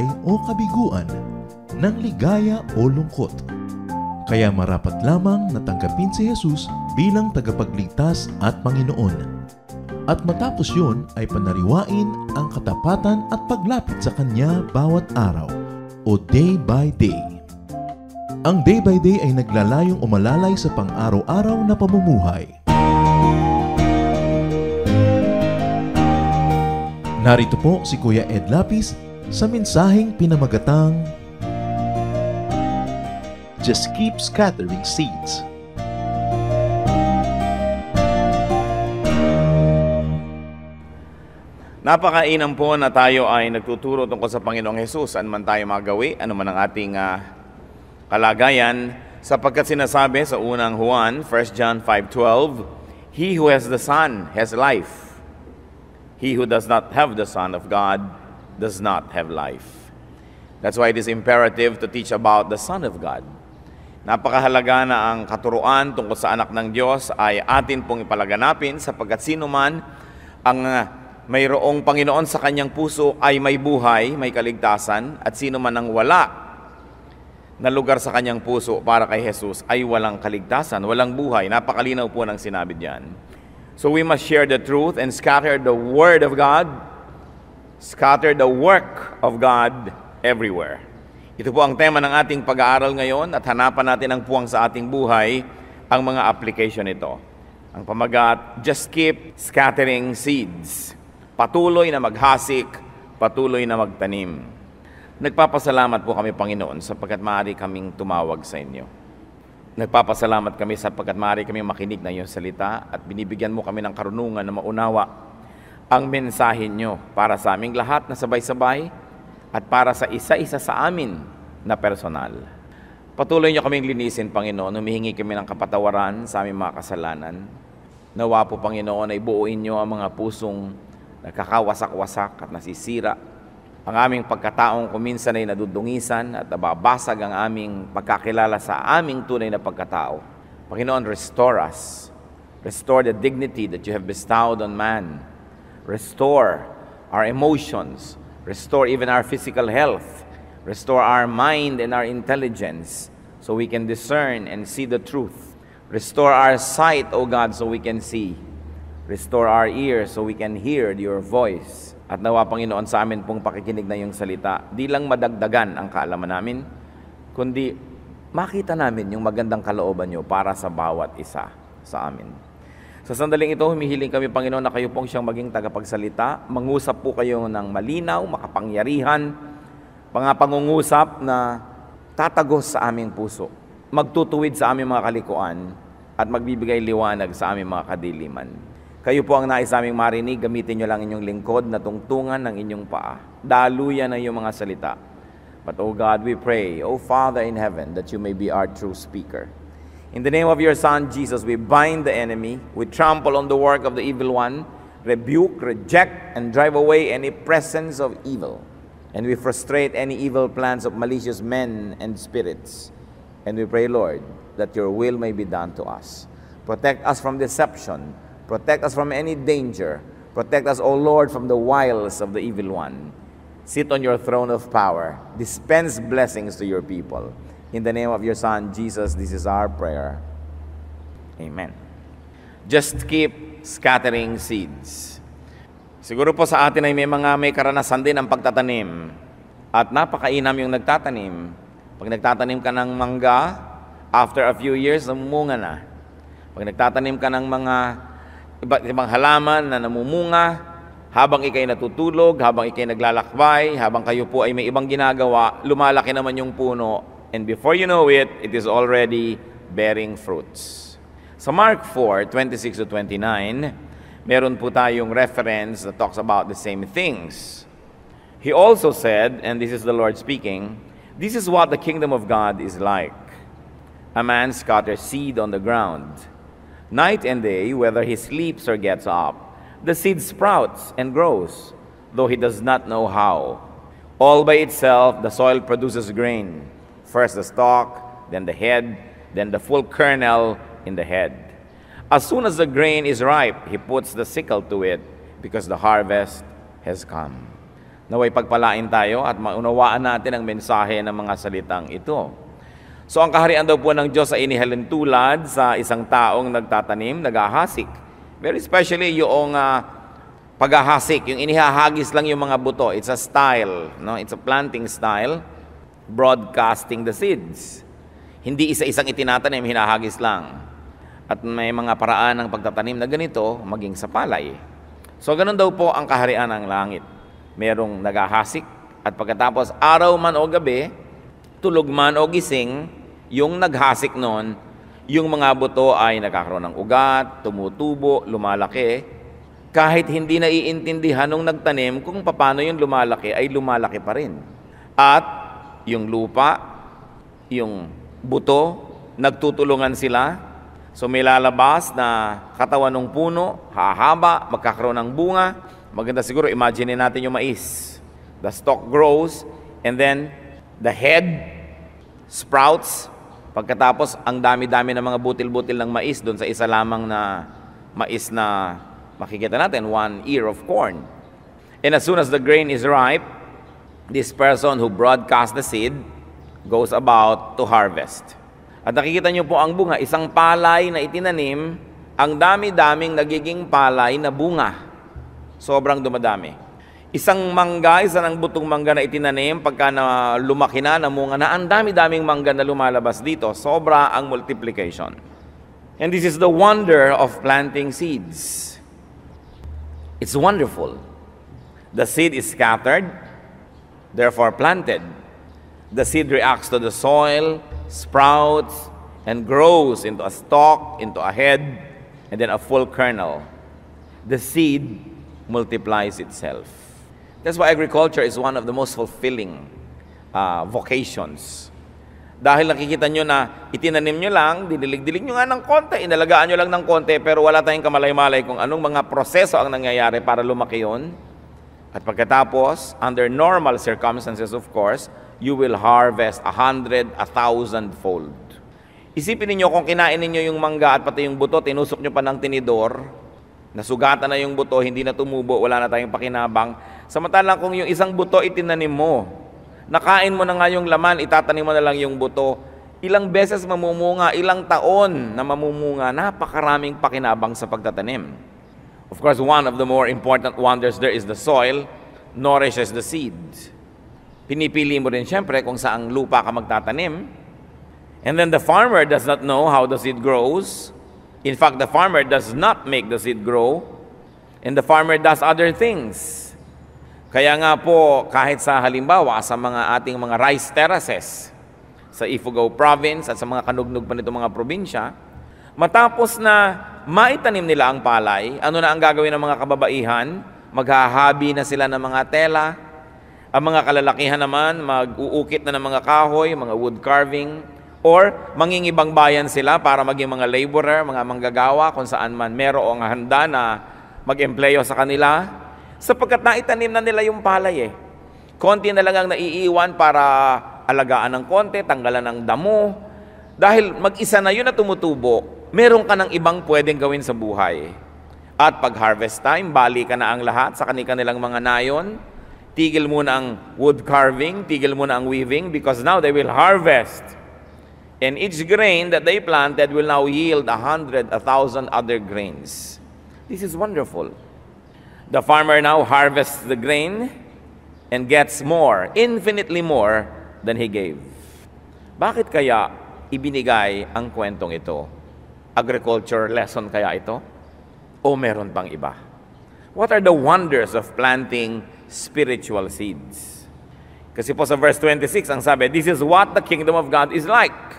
tagumpay o kabiguan, ng ligaya o lungkot. Kaya marapat lamang na tanggapin si Jesus bilang tagapagligtas at Panginoon. At matapos yun ay panariwain ang katapatan at paglapit sa Kanya bawat araw o day by day. Ang day by day ay naglalayong umalalay sa pang-araw-araw na pamumuhay. Narito po si Kuya Ed Lapis sa mensaheng pinamagatang Just keep scattering seeds. Napakainam po na tayo ay nagtuturo tungkol sa Panginoong Hesus, ano man tayo magawi, ano man ang ating kalagayan, sapagkat sinasabi sa unang Juan, 1 John 5:12, He who has the Son has life. He who does not have the Son of God does not have life. That's why it is imperative to teach about the Son of God. Napakahalaga na ang katuruan tungkol sa anak ng Diyos ay atin pong ipalaganapin, sapagkat sino man ang mayroong Panginoon sa kanyang puso ay may buhay, may kaligtasan, at sino man ang wala na lugar sa kanyang puso para kay Jesus ay walang kaligtasan, walang buhay. Napakalinaw po ng sinabi diyan. So we must share the truth and scatter the Word of God, scatter the work of God everywhere. Ito po ang tema ng ating pag-aaral ngayon, at hanapan natin ang puwang sa ating buhay, ang mga application nito. Ang pamagat, just keep scattering seeds. Patuloy na maghasik, patuloy na magtanim. Nagpapasalamat po kami, Panginoon, sapagkat maaari kaming tumawag sa inyo. Nagpapasalamat kami sapagkat maaari kaming makinig na iyong salita at binibigyan mo kami ng karunungan na maunawa ang mensahe nyo para sa aming lahat na sabay-sabay at para sa isa-isa sa amin na personal. Patuloy nyo kaming linisin, Panginoon. Humihingi kami ng kapatawaran sa aming mga kasalanan. Nawa po, Panginoon, ay buuin nyo ang mga pusong nakakawasak-wasak at nasisira. Ang aming pagkataong kuminsan ay nadudungisan at nababasag ang aming pagkakilala sa aming tunay na pagkatao. Panginoon, restore us. Restore the dignity that you have bestowed on man. Restore our emotions. Restore even our physical health. Restore our mind and our intelligence so we can discern and see the truth. Restore our sight, O God, so we can see. Restore our ears so we can hear your voice. At nawa, Panginoon, sa amin pong pakikinig na iyong salita, di lang madagdagan ang kaalaman namin, kundi makita namin yung magandang kalooban niyo para sa bawat isa sa amin. Sa sandaling ito, humihiling kami, Panginoon, na kayo pong siyang maging tagapagsalita. Mangusap po kayo ng malinaw, makapangyarihan, pangungusap na tatagos sa aming puso, magtutuwid sa aming mga kalikuan, at magbibigay liwanag sa aming mga kadiliman. Kayo po ang nais aming marinig, gamitin nyo lang inyong lingkod na tungtungan ng inyong paa. Daluyan na iyong mga salita. But, O God, we pray, O Father in heaven, that you may be our true speaker. In the name of your Son, Jesus, we bind the enemy, we trample on the work of the evil one, rebuke, reject, and drive away any presence of evil. And we frustrate any evil plans of malicious men and spirits. And we pray, Lord, that your will may be done to us. Protect us from deception. Protect us from any danger. Protect us, O Lord, from the wiles of the evil one. Sit on your throne of power. Dispense blessings to your people. In the name of your Son, Jesus, this is our prayer. Amen. Just keep scattering seeds. Siguro po sa atin ay may karanasan din ang pagtatanim. At napakainam yung nagtatanim. Pag nagtatanim ka ng mangga, after a few years, namumunga na. Pag nagtatanim ka ng mga iba't ibang halaman na namumunga, habang ikay natutulog, habang ikay naglalakbay, habang kayo po ay may ibang ginagawa, lumalaki naman yung puno, and before you know it, it is already bearing fruits. Sa Mark 4:26-29, meron po tayong reference that talks about the same things. He also said, and this is the Lord speaking, this is what the kingdom of God is like. A man scatters seed on the ground. Night and day, whether he sleeps or gets up, the seed sprouts and grows, though he does not know how. All by itself, the soil produces grain. First the stalk, then the head, then the full kernel in the head. As soon as the grain is ripe, he puts the sickle to it, because the harvest has come. Naway pagpalain tayo at maunawaan natin ang mensahe ng mga salitang ito. So ang kaharian daw po ng Diyos ay inihalin tulad sa isang taong nagtatanim, naghahasik. Very especially yung paghahasik, yung inihahagis lang yung mga buto. It's a style, no? It's a planting style, broadcasting the seeds. Hindi isa-isang itinatanim, hinahagis lang. At may mga paraan ng pagtatanim na ganito, maging sa palay. So ganun daw po ang kaharian ng langit. Merong naghahasik at pagkatapos araw man o gabi, tulog man o gising, yung naghasik nun, yung mga buto ay nagkakaroon ng ugat, tumutubo, lumalaki. Kahit hindi naiintindihan nung nagtanim kung paano yung lumalaki, ay lumalaki pa rin. At yung lupa, yung buto, nagtutulungan sila. So may lalabas na katawan ng puno, hahaba, magkakaroon ng bunga. Maganda siguro, imagine natin yung mais. The stalk grows, and then the head sprouts. Pagkatapos, ang dami-dami ng mga butil-butil ng mais doon sa isa lamang na mais na makikita natin, 1 ear of corn. And as soon as the grain is ripe, this person who broadcast the seed goes about to harvest. At nakikita niyo po ang bunga, isang palay na itinanim, ang dami-daming nagiging palay na bunga. Sobrang dumadami. Isang mangga, isa ng butong mangga na itinanim, pagka na lumaki na, namunga na, ang dami-daming mangga na lumalabas dito. Sobra ang multiplication. And this is the wonder of planting seeds. It's wonderful. The seed is scattered, therefore planted. The seed reacts to the soil, sprouts, and grows into a stalk, into a head, and then a full kernel. The seed multiplies itself. That's why agriculture is one of the most fulfilling vocations. Dahil nakikita nyo na itinanim nyo lang, dinilig-dilig nyo nga ng konti, inalagaan nyo lang ng konti, pero wala tayong kamalay-malay kung anong mga proseso ang nangyayari para lumaki yun. At pagkatapos, under normal circumstances of course, you will harvest 100, 1,000-fold. Isipin niyo kung kinain niyo yung mangga at pati yung buto, tinusok nyo pa ng tinidor, nasugatan na yung buto, hindi na tumubo, wala na tayong pakinabang. Samantalang kung yung isang buto itinanim mo, nakain mo na nga yung laman, itatanim mo na lang yung buto, ilang beses mamumunga, ilang taon na mamumunga, napakaraming pakinabang sa pagtatanim. Of course, one of the more important wonders there is the soil nourishes the seed. Pinipili mo rin siyempre kung saang lupa ka magtatanim. And then the farmer does not know how the seed grows. In fact, the farmer does not make the seed grow, and the farmer does other things. Kaya nga po, kahit sa halimbawa, sa mga ating mga rice terraces, sa Ifugao province at sa mga kanugnog pa nito mga probinsya, matapos na maitanim nila ang palay, ano na ang gagawin ng mga kababaihan? Maghahabi na sila ng mga tela. Ang mga kalalakihan naman, mag-uukit na ng mga kahoy, mga wood carving, or mangingibang bayan sila para maging mga laborer, mga manggagawa, kung saan man merong handa na mag-empleyo sa kanila, sapagkat naitanim na nila yung palay eh. Konti na lang ang naiiwan para alagaan ng konti, tanggalan ng damo. Dahil mag-isa na yun na tumutubo, meron ka ng ibang pwedeng gawin sa buhay. At pag harvest time, bali ka na ang lahat sa kanilang mga nayon. Tigil muna ang wood carving, tigil muna ang weaving, because now they will harvest. And each grain that they planted will now yield 100, 1,000 other grains. This is wonderful. The farmer now harvests the grain and gets more, infinitely more than he gave. Bakit kaya ibinigay ang kwentong ito? Agriculture lesson kaya ito? O meron pang iba? What are the wonders of planting spiritual seeds? Kasi po sa verse 26, ang sabi, this is what the kingdom of God is like.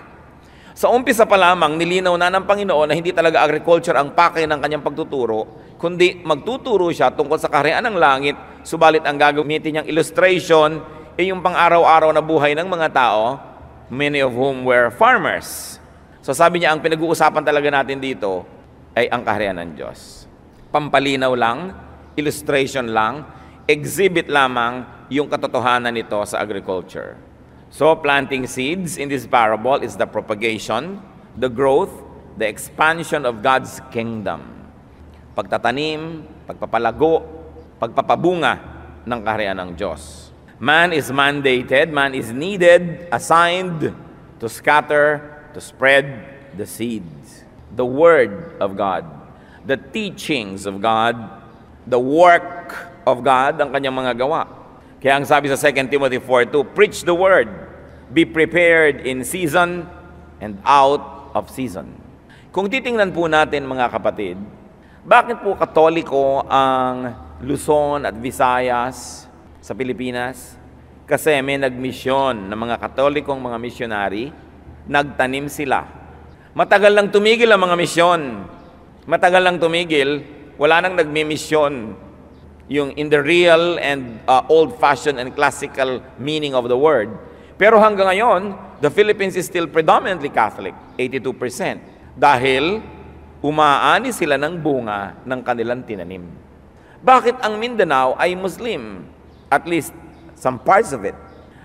Sa umpisa pa lamang, nilinaw na ng Panginoon na hindi talaga agriculture ang pakay ng kanyang pagtuturo, kundi magtuturo siya tungkol sa kaharian ng langit, subalit ang gagamitin niyang illustration ay yung pang-araw-araw na buhay ng mga tao, many of whom were farmers. So sabi niya, ang pinag-uusapan talaga natin dito ay ang kaharian ng Diyos. Pampalinaw lang, illustration lang, exhibit lamang yung katotohanan nito sa agriculture. So, planting seeds in this parable is the propagation, the growth, the expansion of God's kingdom. Pagtatanim, pagpapalago, pagpapabunga ng kaharian ng Diyos. Man is mandated, man is needed, assigned to scatter, to spread the seeds. The Word of God, the teachings of God, the work of God, ang kanyang mga gawa. Kaya ang sabi sa 2 Timothy 4:2, preach the Word, be prepared in season and out of season. Kung titingnan po natin mga kapatid, bakit po Katoliko ang Luzon at Visayas sa Pilipinas? Kasi may nagmisyon ng mga Katolikong mga misyonary, nagtanim sila. Matagal lang tumigil ang mga misyon. Matagal lang tumigil, wala nang nagmimisyon. Yung in the real and old-fashioned and classical meaning of the word. Pero hanggang ngayon, the Philippines is still predominantly Catholic, 82%. Dahil umaani sila ng bunga ng kanilang tinanim. Bakit ang Mindanao ay Muslim? At least some parts of it.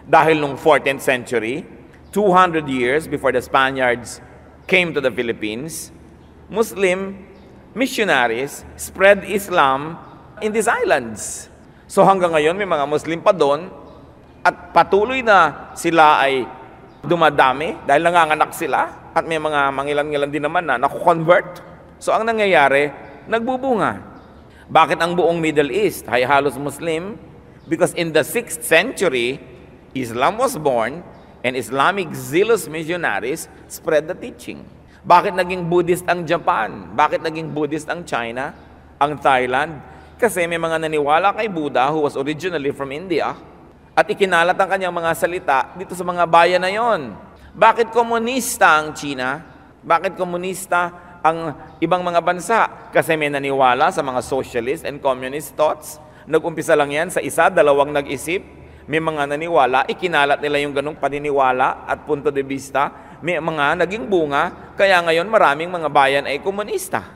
Dahil nung 14th century, 200 years before the Spaniards came to the Philippines, Muslim missionaries spread Islam in these islands. So hanggang ngayon may mga Muslim pa doon at patuloy na sila ay dumadami dahil nanganganak sila. At may mga mangilan-ngilan din naman na naku-convert. So ang nangyayari, nagbubunga. Bakit ang buong Middle East ay halos Muslim? Because in the 6th century, Islam was born and Islamic zealous missionaries spread the teaching. Bakit naging Buddhist ang Japan? Bakit naging Buddhist ang China? Ang Thailand? Kasi may mga naniwala kay Buddha who was originally from India at ikinalat ang kanyang mga salita dito sa mga bayan na yon. Bakit komunista ang China? Bakit komunista ang ibang mga bansa? Kasi may naniwala sa mga socialist and communist thoughts. Nag-umpisa lang yan sa isa, dalawang nag-isip. May mga naniwala, ikinalat nila yung ganong paniniwala at punto de vista. May mga naging bunga, kaya ngayon maraming mga bayan ay komunista.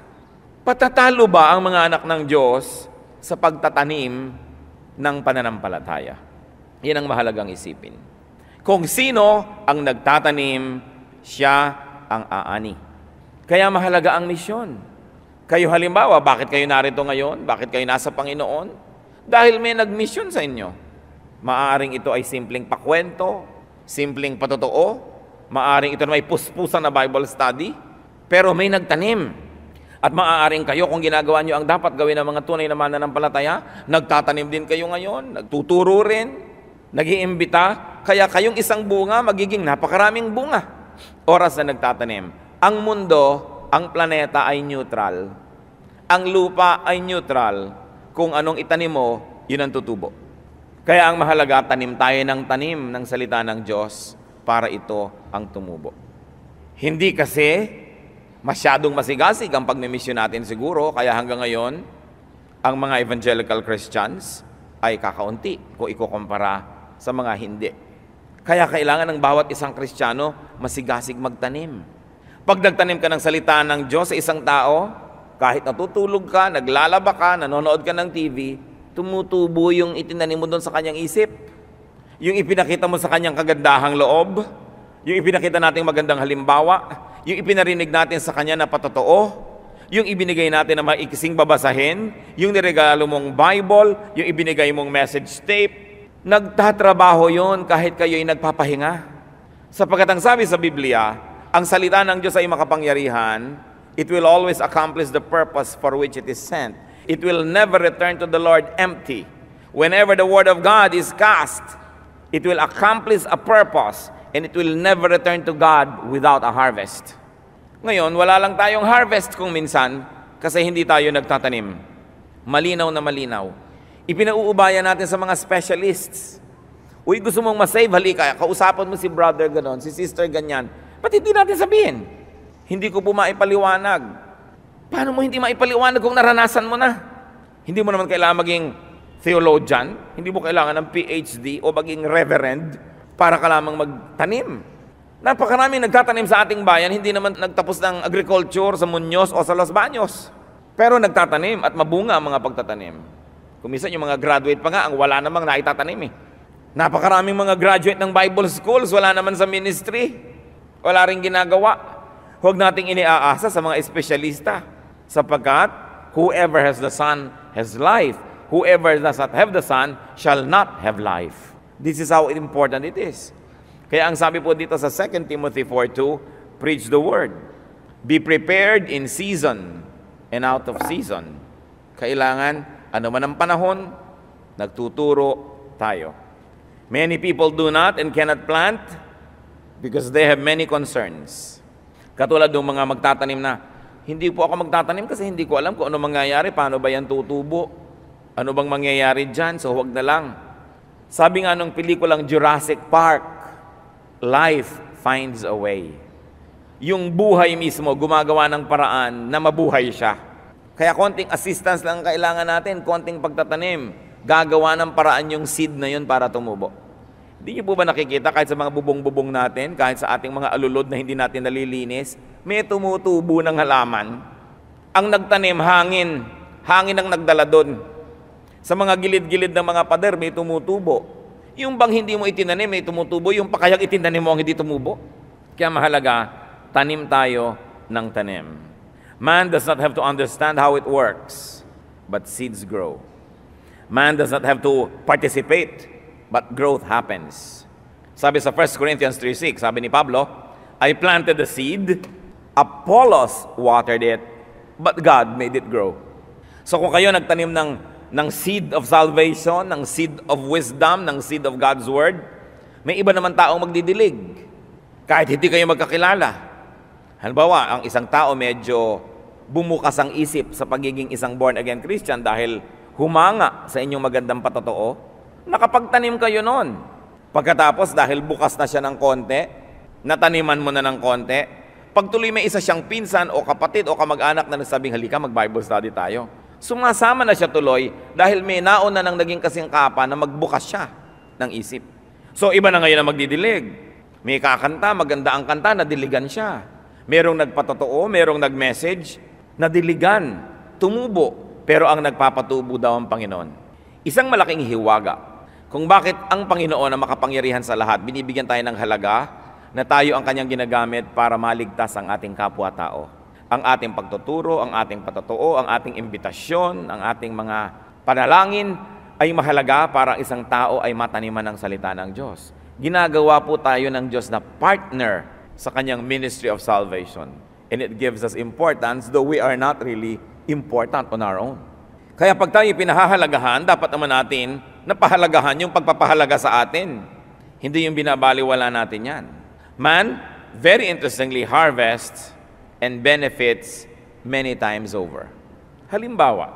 Patatalo ba ang mga anak ng Diyos sa pagtatanim ng pananampalataya? Yan ang mahalagang isipin. Kung sino ang nagtatanim, siya ang aani. Kaya mahalaga ang misyon. Kayo halimbawa, bakit kayo narito ngayon? Bakit kayo nasa Panginoon? Dahil may nagmisyon sa inyo. Maaring ito ay simpleng pakwento, simpleng patotoo, maaring ito na may puspusan na Bible study, pero may nagtanim. At maaaring kayo, kung ginagawa nyo ang dapat gawin ng mga tunay na mananampalataya, nagtatanim din kayo ngayon, nagtuturo rin, nag-iimbita, kaya kayong isang bunga, magiging napakaraming bunga. Oras na nagtatanim. Ang mundo, ang planeta ay neutral. Ang lupa ay neutral. Kung anong itanim mo, yun ang tutubo. Kaya ang mahalaga, tanim tayo ng tanim ng salita ng Diyos para ito ang tumubo. Hindi kasi masyadong masigasig ang pagmimisyon natin siguro, kaya hanggang ngayon, ang mga evangelical Christians ay kakaunti kung ikukumpara sa mga hindi. Kaya kailangan ng bawat isang Kristiyano masigasig magtanim. Pag nagtanim ka ng salita ng Diyos sa isang tao, kahit natutulog ka, naglalaba ka, nanonood ka ng TV, tumutubo yung itinanim mo doon sa kanyang isip. Yung ipinakita mo sa kanyang kagandahang loob, yung ipinakita nating magandang halimbawa, yung ipinarinig natin sa kanya na patotoo, yung ibinigay natin na maikising babasahin, yung niregalo mong Bible, yung ibinigay mong message tape, nagtatrabaho yon kahit kayo'y nagpapahinga. Sapagkat ang sabi sa Biblia, ang salita ng Diyos ay makapangyarihan, it will always accomplish the purpose for which it is sent. It will never return to the Lord empty. Whenever the word of God is cast, it will accomplish a purpose and it will never return to God without a harvest. Ngayon, wala lang tayong harvest kung minsan kasi hindi tayo nagtatanim. Malinaw na malinaw. Ipinauubayan natin sa mga specialists. Uy, gusto mong masave, halika, kausapan mo si brother ganon, si sister ganyan. Ba't hindi natin sabihin? Hindi ko po maipaliwanag. Paano mo hindi maipaliwanag kung naranasan mo na? Hindi mo naman kailangan maging theologian, hindi mo kailangan ng PhD o maging reverend para ka lamang magtanim. Napakaraming nagtatanim sa ating bayan, hindi naman nagtapos ng agriculture sa Muñoz o sa Los Baños. Pero nagtatanim at mabunga ang mga pagtatanim. Kumisan yung mga graduate pa nga, ang wala namang naitatanim eh. Napakaraming mga graduate ng Bible schools, wala naman sa ministry. Wala rin ginagawa. Huwag nating iniaasa sa mga espesyalista. Sapagkat, whoever has the Son has life. whoever does not have the Son shall not have life. This is how important it is. Kaya ang sabi po dito sa 2 Timothy 4:2, preach the word. Be prepared in season and out of season. Kailangan, ano man ang panahon, nagtuturo tayo. Many people do not and cannot plant because they have many concerns. Katulad ng mga magtatanim na, hindi po ako magtatanim kasi hindi ko alam kung ano mangyayari, paano ba yan tutubo, ano bang mangyayari dyan, so huwag na lang. Sabi nga nung pelikulang Jurassic Park, life finds a way. Yung buhay mismo, gumagawa ng paraan na mabuhay siya. Kaya konting assistance lang kailangan natin, konting pagtatanim, gagawa ng paraan yung seed na yun para tumubo. Hindi niyo po ba nakikita kahit sa mga bubong-bubong natin, kahit sa ating mga alulod na hindi natin nalilinis, may tumutubo ng halaman. Ang nagtanim, hangin. Hangin ang nagdala doon. Sa mga gilid-gilid ng mga pader, may tumutubo. Yung bang hindi mo itinanim, may tumutubo. Yung pakayang itinanim mo ang hindi tumubo. Kaya mahalaga, tanim tayo ng tanim. Man does not have to understand how it works, but seeds grow. Man does not have to participate, but growth happens. Sabi sa 1 Corinthians 3:6, sabi ni Pablo, I planted the seed, Apollos watered it, but God made it grow. So kung kayo nagtanim ng seed of salvation, ng seed of wisdom, ng seed of God's word, may iba naman taong magdidilig. Kahit hindi kayo magkakilala. Halimbawa, ang isang tao medyo bumukas ang isip sa pagiging isang born-again Christian dahil humanga sa inyong magandang patotoo, nakapagtanim kayo noon. Pagkatapos, dahil bukas na siya ng konti, nataniman mo na ng konti, pagtuloy may isa siyang pinsan o kapatid o kamag-anak na nagsabing, halika, mag-Bible study tayo. Sumasama na siya tuloy dahil may nauna nang naging kasingkapan na magbukas siya ng isip. So, iba na ngayon na magdidilig. May kakanta, maganda ang kanta, nadiligan siya. Merong nagpatotoo, merong nag-message, nadiligan, tumubo, pero ang nagpapatubo daw ang Panginoon. Isang malaking hiwaga kung bakit ang Panginoon na makapangyarihan sa lahat, binibigyan tayo ng halaga na tayo ang kanyang ginagamit para maligtas ang ating kapwa-tao. Ang ating pagtuturo, ang ating patotoo, ang ating imbitasyon, ang ating mga panalangin ay mahalaga para isang tao ay mataniman ng salita ng Diyos. Ginagawa po tayo ng Diyos na partner sa kanyang ministry of salvation. And it gives us importance, though we are not really important on our own. Kaya pag tayo pinahahalagahan, dapat naman natin napahalagahan yung pagpapahalaga sa atin. Hindi yung binabaliwala natin yan. Man, very interestingly, harvests and benefits many times over. Halimbawa,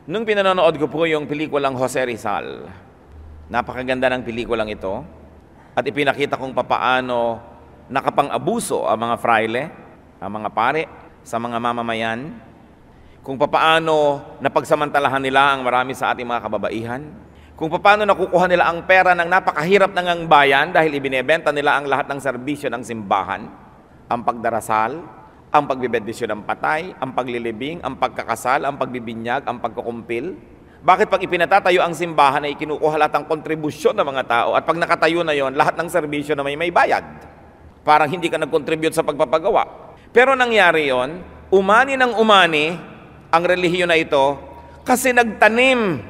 nung pinanonood ko po yung pelikulang Jose Rizal, napakaganda ng pelikulang ito, at ipinakita kong papaano nakapang-abuso ang mga fraile, ang mga pare, sa mga mamamayan, kung papaano napagsamantalahan nila ang marami sa ating mga kababaihan, kung paano nakukuha nila ang pera ng napakahirap ng ang bayan dahil ibinebenta nila ang lahat ng serbisyo ng simbahan, ang pagdarasal, ang pagbibendisyon ng patay, ang paglilibing, ang pagkakasal, ang pagbibinyag, ang pagkukumpil. Bakit pag ipinatatayo ang simbahan ay kinukuha lahat ng kontribusyon ng mga tao at pag nakatayo na yon, lahat ng serbisyo na may bayad? Parang hindi ka nag-contribute sa pagpapagawa. Pero nangyari yon, umani ng umani ang relihiyon na ito kasi nagtanim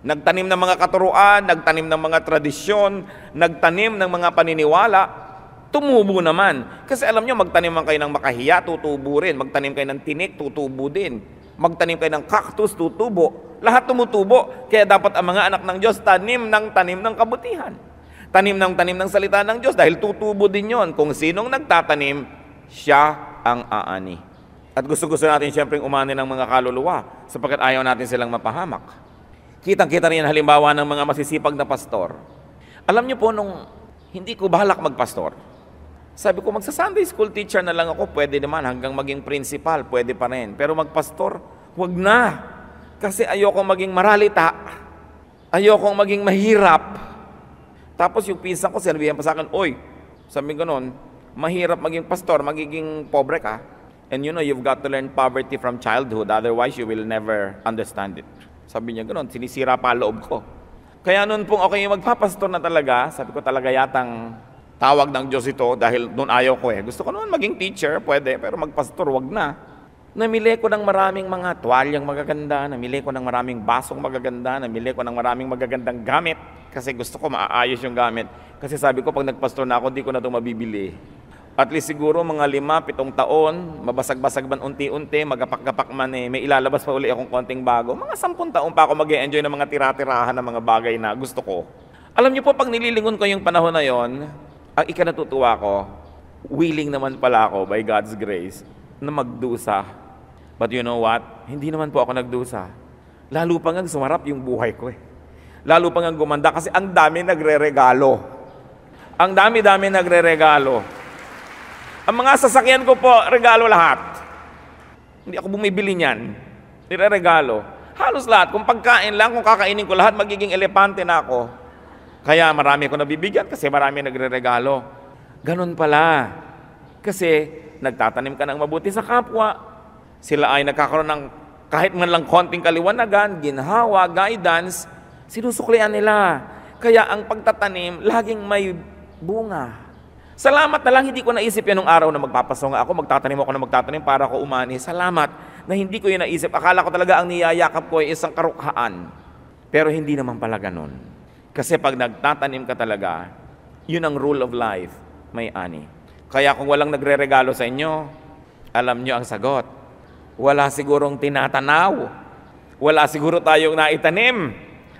ng mga katuruan, nagtanim ng mga tradisyon, nagtanim ng mga paniniwala, tumubo naman. Kasi alam nyo, magtanim man kayo ng makahiya, tutubo rin. Magtanim kayo ng tinik, tutubo din. Magtanim kayo ng cactus, tutubo. Lahat tumutubo. Kaya dapat ang mga anak ng Diyos tanim ng kabutihan. Tanim ng salita ng Diyos dahil tutubo din yon. Kung sinong nagtatanim, siya ang aani. At gusto-gusto natin siyempre umani ng mga kaluluwa sapagkat ayaw natin silang mapahamak. Kitang-kita rin halimbawa ng mga masisipag na pastor. Alam niyo po, nung hindi ko balak magpastor, sabi ko, magsa-Sunday school teacher na lang ako, pwede naman, hanggang maging principal, pwede pa rin. Pero magpastor, wag na. Kasi ayokong maging maralita, ayokong maging mahirap. Tapos yung pinsan ko, sinabihan pa sa akin, oy, sabi ko noon, mahirap maging pastor, magiging pobre ka. And you know, you've got to learn poverty from childhood, otherwise you will never understand it. Sabi niya gano'n, sinisira pa loob ko. Kaya noon pong okay, magpapastor na talaga, sabi ko talaga yatang tawag ng Diyos ito dahil noon ayaw ko eh. Gusto ko naman maging teacher, pwede, pero magpastor, wag na. Namili ko ng maraming mga tuwalyang magaganda, namili ko ng maraming basong magaganda, namili ko ng maraming magagandang gamit kasi gusto ko maaayos yung gamit. Kasi sabi ko, pag nagpastor na ako, di ko na ito mabibili. At least siguro mga 5-7 taon, mabasag-basag man unti-unti, magapak-gapak man may ilalabas pa uli akong konting bago. Mga 10 taon pa ako mag-e-enjoy ng mga tira-tirahan ng mga bagay na gusto ko. Alam niyo po, pag nililingon ko yung panahon na yon, ang ikinatutuwa ko, willing naman pala ako by God's grace na magdusa. But you know what? Hindi naman po ako nagdusa. Lalo pa nga sumarap yung buhay ko eh. Lalo pa nga gumanda kasi ang dami nagre-regalo. Ang dami-dami nagre-regalo. Ang mga sasakyan ko po, regalo lahat. Hindi ako bumibili niyan. Nire-regalo. Halos lahat. Kung pagkain lang, kung kakainin ko lahat, magiging elepante na ako. Kaya marami ko nabibigyan kasi marami nagre-regalo. Ganun pala. Kasi nagtatanim ka ng mabuti sa kapwa. Sila ay nagkakaroon ng kahit man lang konting kaliwanagan, ginhawa, guidance, sinusuklian nila. Kaya ang pagtatanim, laging may bunga. Salamat na lang, hindi ko naisip yan nung araw na magpapasonga ako, magtatanim para ko umani. Salamat na hindi ko yun naisip. Akala ko talaga ang niyayakap ko ay isang karukhaan. Pero hindi naman pala ganun. Kasi pag nagtatanim ka talaga, yun ang rule of life, may ani. Kaya kung walang nagre-regalo sa inyo, alam nyo ang sagot. Wala sigurong tinatanaw. Wala siguro tayong naitanim.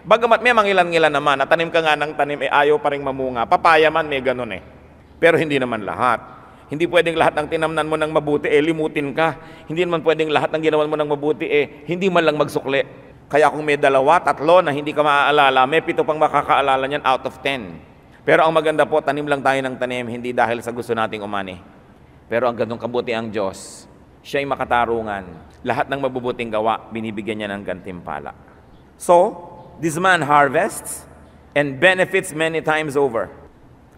Bagamat may mangilan-ngilan naman, natanim ka nga ng tanim, ayaw pa rin mamunga. Papaya man, may ganun eh. Pero hindi naman lahat. Hindi pwedeng lahat ng tinamnan mo ng mabuti, limutin ka. Hindi naman pwedeng lahat ng ginawan mo ng mabuti, hindi man lang magsukli. Kaya kung may 2, 3 na hindi ka maaalala, may 7 pang makakaalala niyan out of 10. Pero ang maganda po, tanim lang tayo ng tanim, hindi dahil sa gusto nating umani. Pero ang ganong kabuti ang Diyos. Siya ay makatarungan. Lahat ng mabubuting gawa, binibigyan niya ng gantimpala. So, this man harvests and benefits many times over.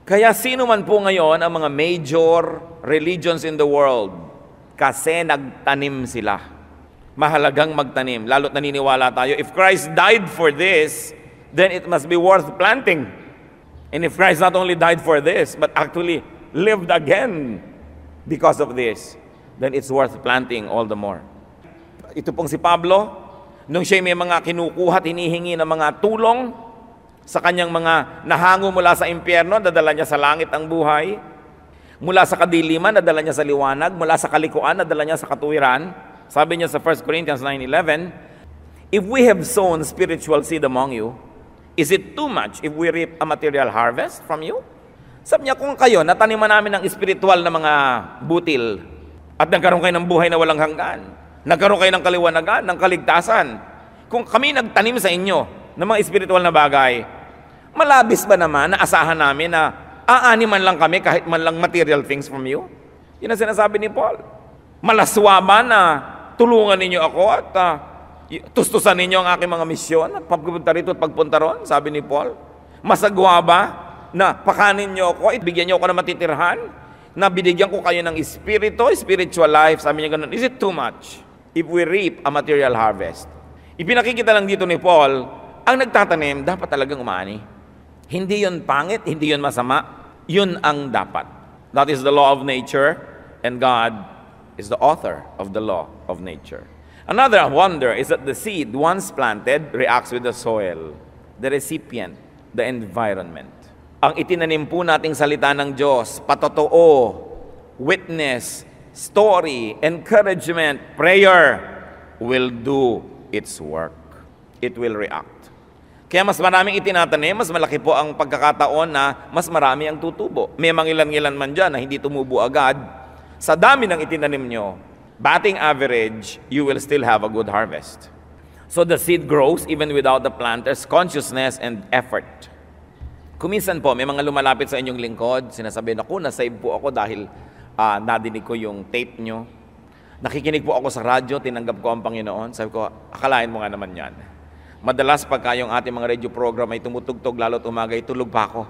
Kaya sino man po ngayon ang mga major religions in the world, kasi nagtanim sila. Mahalagang magtanim. Lalo't naniniwala tayo, if Christ died for this, then it must be worth planting. And if Christ not only died for this, but actually lived again because of this, then it's worth planting all the more. Ito pong si Pablo, nung siya may mga kinukuha at hinihingi ng mga tulong sa kanyang mga nahango mula sa impyerno, dadala niya sa langit ang buhay. Mula sa kadiliman, nadala niya sa liwanag. Mula sa kalikuan, nadala niya sa katuwiran. Sabi niya sa 1 Corinthians 9:11, if we have sown spiritual seed among you, is it too much if we reap a material harvest from you? Sabi niya, kung kayo, nataniman namin ng spiritual na mga butil, at nagkaroon kayo ng buhay na walang hanggan, nagkaroon kayo ng kaliwanagan, ng kaligtasan, kung kami nagtanim sa inyo ng mga spiritual na bagay, malabis ba naman na asahan namin na aani man lang kami kahit man lang material things from you? Yun ang sinasabi ni Paul. Malaswa ba na tulungan ninyo ako at tustusan ninyo ang aking mga misyon at pagpunta rito at pagpunta ron? Sabi ni Paul. Masagwa ba na pakanin nyo ako at bigyan nyo ako ng matitirhan? Na binigyan ko kayo ng spiritual life? Sabi niya ganun, is it too much if we reap a material harvest? Ipinakikita lang dito ni Paul, ang nagtatanim dapat talagang umani. Hindi yun pangit, hindi yun masama, yun ang dapat. That is the law of nature, and God is the author of the law of nature. Another wonder is that the seed, once planted, reacts with the soil, the recipient, the environment. Ang itinanim po nating salita ng Diyos, patotoo, witness, story, encouragement, prayer, will do its work. It will react. Kaya mas maraming itinatanim, mas malaki po ang pagkakataon na mas marami ang tutubo. May mangilan-ngilan man dyan na hindi tumubo agad. Sa dami ng itinanim nyo, batting average, you will still have a good harvest. So the seed grows even without the planter's consciousness and effort. Kuminsan po, may mga lumalapit sa inyong lingkod, sinasabi, naku, nasave po ako dahil nadinig ko yung tape nyo. Nakikinig po ako sa radyo, tinanggap ko ang Panginoon. Sabi ko, akalain mo nga naman yan. Madalas pagka yung ating mga radio program ay tumutugtog, lalo't umagay, tulog pa ako.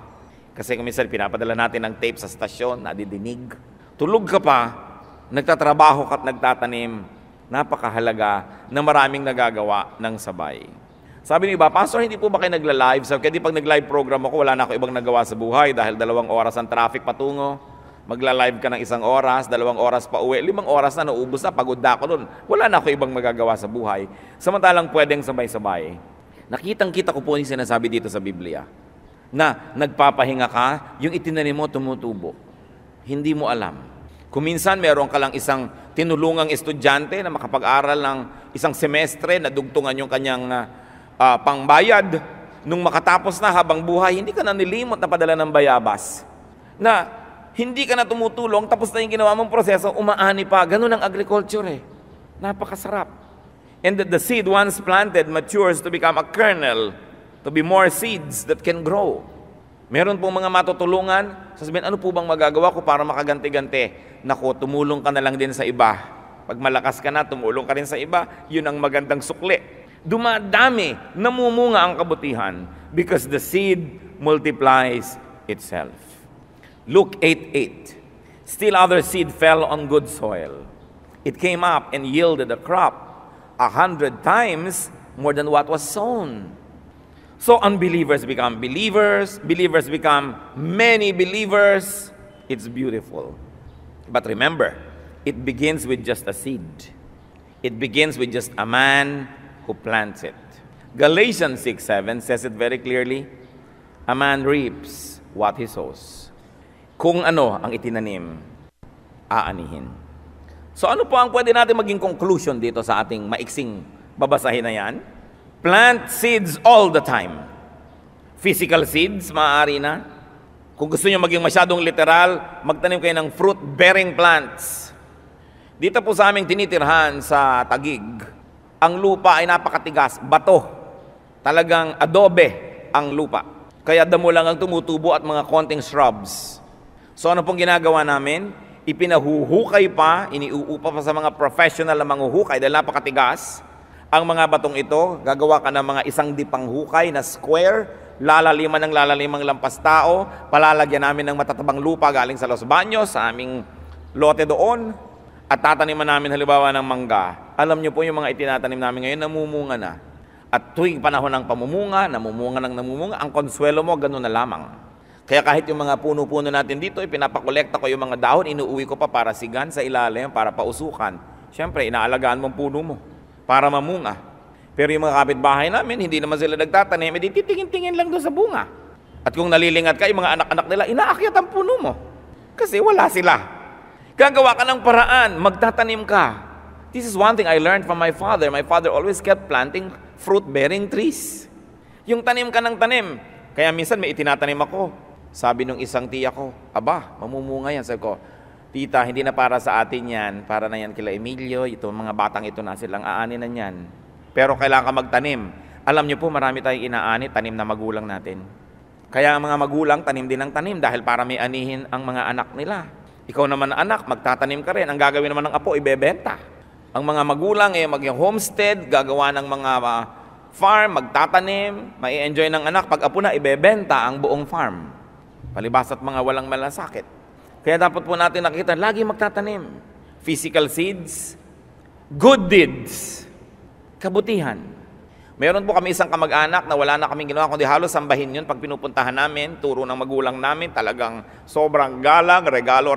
Kasi kuminsan pinapadala natin ng tape sa stasyon, nadidinig. Tulog ka pa, nagtatrabaho ka at nagtatanim, napakahalaga na maraming nagagawa ng sabay. Sabi niyo ba, Pastor, hindi po ba kayo nagla-live? Sabi, kaya di pag nag-live program ako, wala na ako ibang nagawa sa buhay dahil 2 oras ang traffic patungo, Magla-live ka ng 1 oras, 2 oras pa uwi, 5 oras na naubos na, pagod na ako doon. Wala na ako ibang magagawa sa buhay. Samantalang pwedeng sabay-sabay. Nakitang-kita ko po yung sinasabi dito sa Biblia na nagpapahinga ka, yung itinanim mo tumutubo. Hindi mo alam. Kung minsan meron ka lang isang tinulungang estudyante na makapag-aral ng 1 semestre, na dugtungan yung kanyang pangbayad, nung makatapos na habang buhay, hindi ka na nilimot na padala ng bayabas. Na hindi ka na tumutulong, tapos na yung ginawa mong proseso, umaani pa. Ganun ang agriculture eh. Napakasarap. And that the seed once planted matures to become a kernel, to be more seeds that can grow. Meron pong mga matutulungan, sasabihin, ano po bang magagawa ko para makaganti-ganti? Naku, tumulong ka na lang din sa iba. Pag malakas ka na, tumulong ka rin sa iba, yun ang magandang sukli. Dumadami, namumunga ang kabutihan because the seed multiplies itself. Luke 8:8. Still other seed fell on good soil. It came up and yielded a crop 100 times more than what was sown. So unbelievers become believers, believers become many believers. It's beautiful. But remember, it begins with just a seed. It begins with just a man who plants it. Galatians 6:7 says it very clearly, a man reaps what he sows. Kung ano ang itinanim, aanihin. So ano po ang pwede natin maging conclusion dito sa ating maiksing babasahin na yan? Plant seeds all the time. Physical seeds, maaari na. Kung gusto nyo maging masyadong literal, magtanim kayo ng fruit-bearing plants. Dito po sa aming tinitirhan sa Taguig, ang lupa ay napakatigas, bato. Talagang adobe ang lupa. Kaya damo lang ang tumutubo at mga konting shrubs. So ano pong ginagawa namin? Ipinahuhukay pa, iniuupa pa sa mga professional na manghuhukay dahil napakatigas. Ang mga batong ito, gagawa ka ng mga 1 dipang hukay na square, lalaliman ng lalalimang lampas tao, palalagyan namin ng matatabang lupa galing sa Los Baños, sa aming lote doon, at tataniman namin halimbawa ng mangga. Alam niyo po yung mga itinatanim namin ngayon, namumunga na. At tuwing panahon ng pamumunga, namumunga, ang konsuelo mo, ganun na lamang. Kaya kahit yung mga puno-puno natin dito, ipinapakolekta ko yung mga dahon, inuuwi ko pa para sigan sa ilalim, para pausukan. Siyempre, inaalagaan mong puno mo para mamunga. Pero yung mga kapitbahay namin, hindi naman sila nagtatanim, edi titingin-tingin lang doon sa bunga. At kung nalilingat ka, yung mga anak-anak nila, inaakyat ang puno mo. Kasi wala sila. Gagawa ka ng paraan, magtatanim ka. This is one thing I learned from my father. My father always kept planting fruit-bearing trees. Yung tanim ka ng tanim. Kaya minsan may itinatanim ako. Sabi nung isang tiya ko, aba, mamumunga yan. Sabi ko, tita, hindi na para sa atin yan. Para na yan kila Emilio, ito, mga batang ito na silang aanin na yan. Pero kailangan ka magtanim. Alam niyo po, marami tayong inaani, tanim na magulang natin. Kaya ang mga magulang, tanim din ng tanim dahil para may anihin ang mga anak nila. Ikaw naman anak, magtatanim ka rin. Ang gagawin naman ng apo, ibebenta. Ang mga magulang, mag-homestead, gagawa ng mga farm, magtatanim, mai-enjoy ng anak. Pag apo na, ibebenta ang buong farm. Palibas at mga walang malasakit. Kaya dapat po natin nakita, lagi magtatanim. Physical seeds, good deeds, kabutihan. Meron po kami isang kamag-anak na wala na kaming ginawa, kundi halos sambahin yun pag pinupuntahan namin, turo ng magulang namin, talagang sobrang galang, regalo.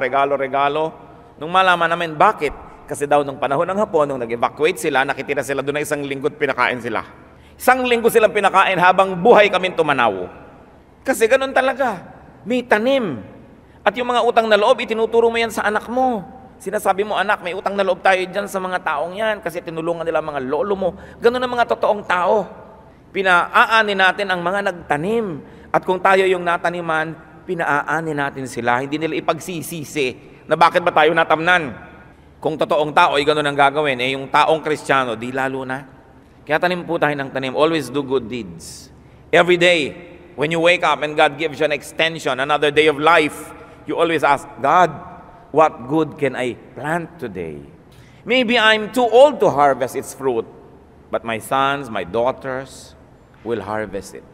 Nung malaman namin, bakit? Kasi daw nung panahon ng Hapon, nung nag-evacuate sila, nakitira sila doon na 1 linggo at pinakain sila. 1 linggo silang pinakain habang buhay kami tumanaw. Kasi ganun talaga. May tanim. At yung mga utang na loob, itinuturo mo yan sa anak mo. Sinasabi mo, anak, may utang na loob tayo dyan sa mga taong yan kasi tinulungan nila mga lolo mo. Ganun ang mga totoong tao. Pinaaani natin ang mga nagtanim. At kung tayo yung nataniman, pinaaani natin sila. Hindi nila ipagsisisi na bakit ba tayo natamnan. Kung totoong tao ay ganun ang gagawin, yung taong Kristiyano, di lalo na. Kaya tanim po tayo ng tanim. Always do good deeds. Every day, when you wake up and God gives you an extension, another day of life, you always ask, God, what good can I plant today? Maybe I'm too old to harvest its fruit, but my sons, my daughters will harvest it.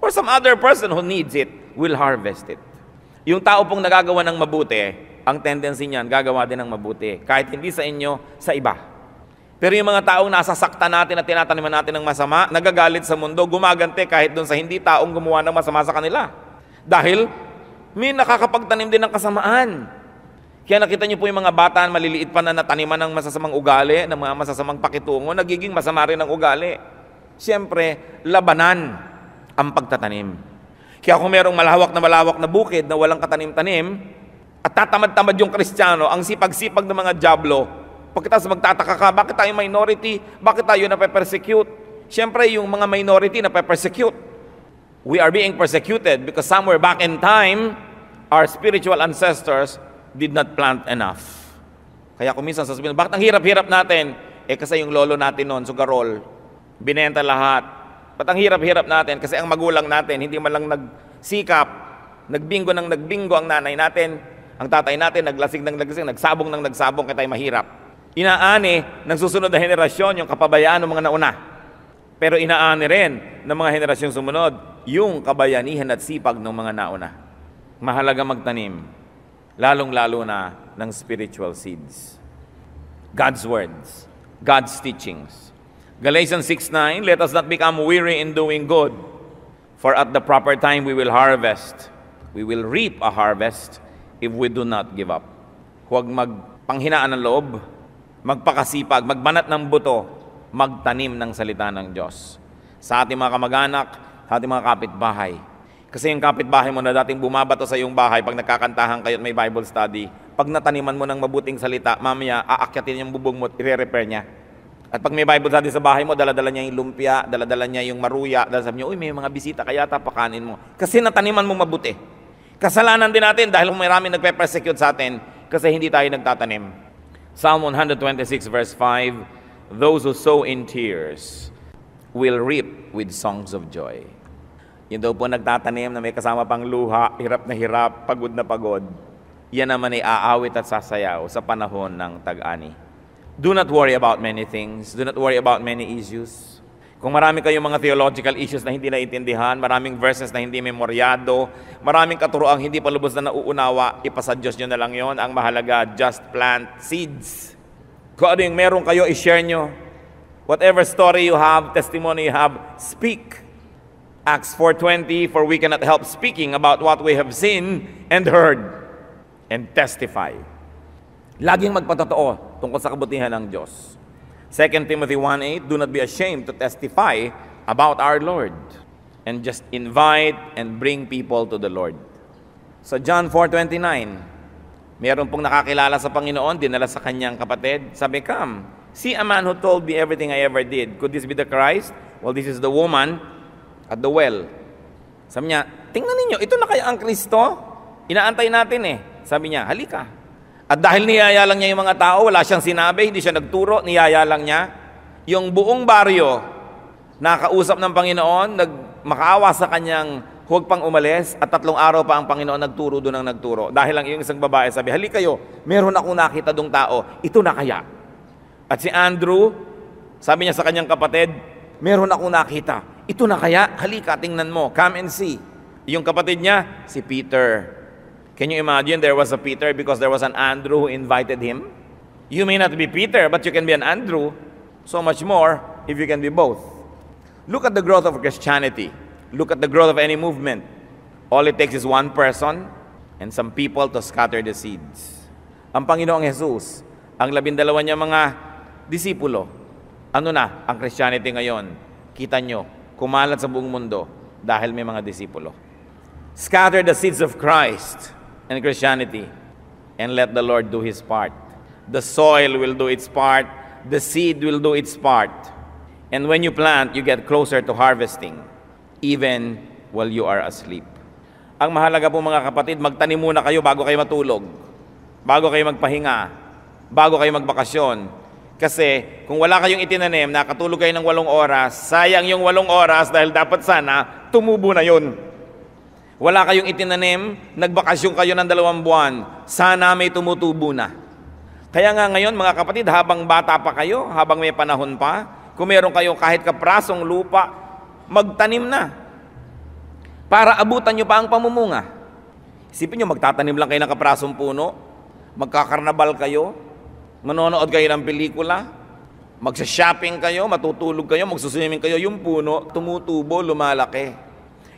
Or some other person who needs it will harvest it. Yung tao pong nagagawa ng mabuti, ang tendency niyan, gagawa din ng mabuti. Kahit hindi sa inyo, sa iba. Pero yung mga taong nasasaktan natin at tinataniman natin ng masama, nagagalit sa mundo, gumagante kahit doon sa hindi taong gumawa ng masama sa kanila. Dahil May nakakapagtanim din ng kasamaan. Kaya nakita niyo po yung mga bata, maliliit pa na nataniman ng masasamang ugali, ng mga masasamang pakitungo, nagiging masama rin ang ugali. Siyempre, labanan ang pagtatanim. Kaya kung merong malawak na bukid na walang katanim-tanim, at tatamad-tamad yung Kristiyano, ang sipag-sipag ng mga dyablo, pagkatapos magtataka ka, bakit tayo minority? Bakit tayo nape-persecute? Siyempre, yung mga minority nape-persecute. We are being persecuted because somewhere back in time, our spiritual ancestors did not plant enough. Kaya kung minsan sasabihin, bakit ang hirap-hirap natin? Kasi yung lolo natin noon, sugarol, binenta lahat. Ba't ang hirap-hirap natin? Kasi ang magulang natin, hindi man lang nagsikap, nagbingo ang nanay natin, ang tatay natin, naglasing, nagsabong, kaya tayo mahirap. Inaani ng susunod na henerasyon yung kapabayaan ng mga nauna. Pero inaani rin ng mga henerasyong sumunod yung kabayanihan at sipag ng mga nauna. Mahalaga magtanim, lalong-lalo na ng spiritual seeds. God's words, God's teachings. Galatians 6:9, let us not become weary in doing good, for at the proper time we will harvest. We will reap a harvest if we do not give up. Huwag magpanghinaan ng loob, magpakasipag, magbanat ng buto, magtanim ng salita ng Diyos. Sa ating mga kamag-anak, sa ating mga kapitbahay. Kasi yung kapitbahay mo na dating bumabato sa iyong bahay, pag nagkakantahan kayo at may Bible study, pag nataniman mo ng mabuting salita, mamaya aakyatin yung bubong mo at i-repair niya. At pag may Bible study sa bahay mo, dala-dala niya yung lumpia, dala-dala niya yung maruya, dala sabi niya, uy, may mga bisita, kaya tapakanin mo. Kasi nataniman mo mabuti. Kasalanan din natin dahil marami nagpe-persecute sa atin kasi hindi tayo nagtatanim. Psalm 126 verse 5, those who sow in tears will reap with songs of joy. Yun daw po nagtatanim na may kasama pang luha, hirap na hirap, pagod na pagod. Yan naman ay aawit at sasayaw sa panahon ng tag-ani. Do not worry about many things. Do not worry about many issues. Kung marami kayong mga theological issues na hindi naiintindihan, maraming verses na hindi memoryado, maraming katuroang hindi pa lubos na nauunawa, ipasa Diyos nyo na lang yon. Ang mahalaga, just plant seeds. Kung ano yung meron kayo, i-share nyo. Whatever story you have, testimony you have, speak. Acts 4:20, for we cannot help speaking about what we have seen and heard and testify. Laging magpatotoo tungkol sa kabutihan ng Diyos. 2 Timothy 1:8, do not be ashamed to testify about our Lord and just invite and bring people to the Lord. Sa John 4:29, meron pong nakakilala sa Panginoon, dinala sa kanyang kapatid, sabi, come, see a man who told me everything I ever did. Could this be the Christ? Well, this is the woman at the well. Sabi niya, tingnan ninyo, ito na kaya ang Kristo? Inaantay natin eh. Sabi niya, halika. At dahil niyaya lang niya yung mga tao, wala siyang sinabi, hindi siya nagturo, niyaya lang niya. Yung buong baryo, nakausap ng Panginoon, makaawa sa kanyang huwag pang umalis, at 3 araw pa ang Panginoon nagturo doon ang nagturo. Dahil lang yung isang babae, sabi, halika kayo, meron akong nakita dong tao, ito na kaya. At si Andrew, sabi niya sa kanyang kapatid, meron akong nakita, ito na kaya, halika, tingnan mo, come and see. Yung kapatid niya, si Peter. Can you imagine there was a Peter because there was an Andrew who invited him? You may not be Peter, but you can be an Andrew. So much more if you can be both. Look at the growth of Christianity. Look at the growth of any movement. All it takes is one person and some people to scatter the seeds. Ang Panginoong Jesus, ang 12 niya mga disipulo, ano na ang Christianity ngayon? Kita nyo, kumalat sa buong mundo dahil may mga disipulo. Scatter the seeds of Christ and Christianity and let the Lord do His part. The soil will do its part. The seed will do its part. And when you plant, you get closer to harvesting, even while you are asleep. Ang mahalaga po mga kapatid, magtanim muna kayo bago kayo matulog, bago kayo magpahinga, bago kayo magbakasyon. Kasi kung wala kayong itinanim, nakatulog kayo ng 8 oras, sayang yung 8 oras dahil dapat sana tumubo na yun. Wala kayong itinanim, nagbakasyon kayo ng 2 buwan, sana may tumutubo na. Kaya nga ngayon mga kapatid, habang bata pa kayo, habang may panahon pa, kung meron kayo kahit kaprasong lupa, magtanim na. Para abutan nyo pa ang pamumunga. Isipin nyo, magtatanim lang kayo ng kaprasong puno, magkakarnabal kayo, manonood kayo ng pelikula, magsha-shopping kayo, matutulog kayo, magsuswimming kayo, yung puno, tumutubo, lumalaki.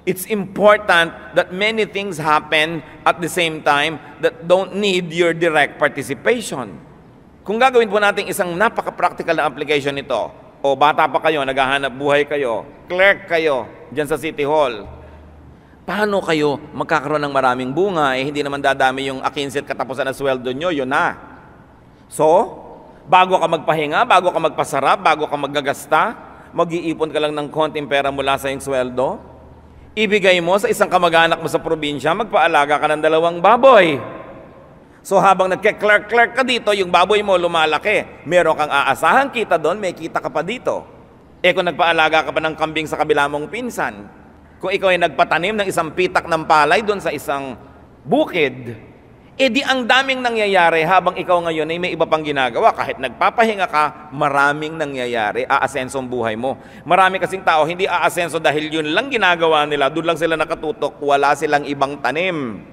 It's important that many things happen at the same time that don't need your direct participation. Kung gagawin po natin isang napaka-practical na application nito, o bata pa kayo, naghahanap buhay kayo, clerk kayo dyan sa City Hall, paano kayo magkakaroon ng maraming bunga? Hindi naman dadami yung 15 katapusan na sweldo nyo, yun na. So, bago ka magpahinga, bago ka magpasarap, bago ka maggagasta, mag-iipon ka lang ng konting pera mula sa iyong sweldo, ibigay mo sa isang kamag-anak mo sa probinsya, magpaalaga ka ng 2 baboy. So habang nagke-clerk ka dito, yung baboy mo lumalaki. Meron kang aasahan kita doon, may kita ka pa dito. Kung nagpaalaga ka pa ng kambing sa kabila mong pinsan, kung ikaw ay nagpatanim ng isang pitak ng palay doon sa isang bukid, di ang daming nangyayari habang ikaw ngayon ay may iba pang ginagawa. Kahit nagpapahinga ka, maraming nangyayari, aasenso ang buhay mo. Marami kasing tao, hindi aasenso dahil yun lang ginagawa nila, doon lang sila nakatutok, wala silang ibang tanim.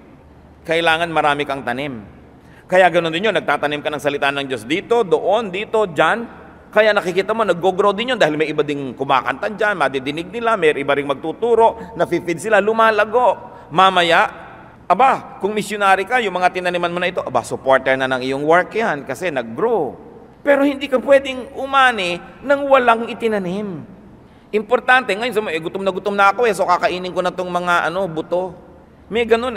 Kailangan marami kang tanim. Kaya ganoon din yun, nagtatanim ka ng salita ng Diyos dito, doon, dito, dyan. Kaya nakikita mo, nag-grow din yun dahil may iba ding kumakanta dyan, madidinig nila, may iba ring magtuturo, nafe-feed sila, lumalago. Mamaya, kung missionary ka, yung mga tinaniman mo na ito, supporter na ng iyong work yan kasi nag-grow. Pero hindi ka pwedeng umani nang walang itinanim. Importante, ngayon, gutom na ako so kakainin ko na itong mga buto. May ganun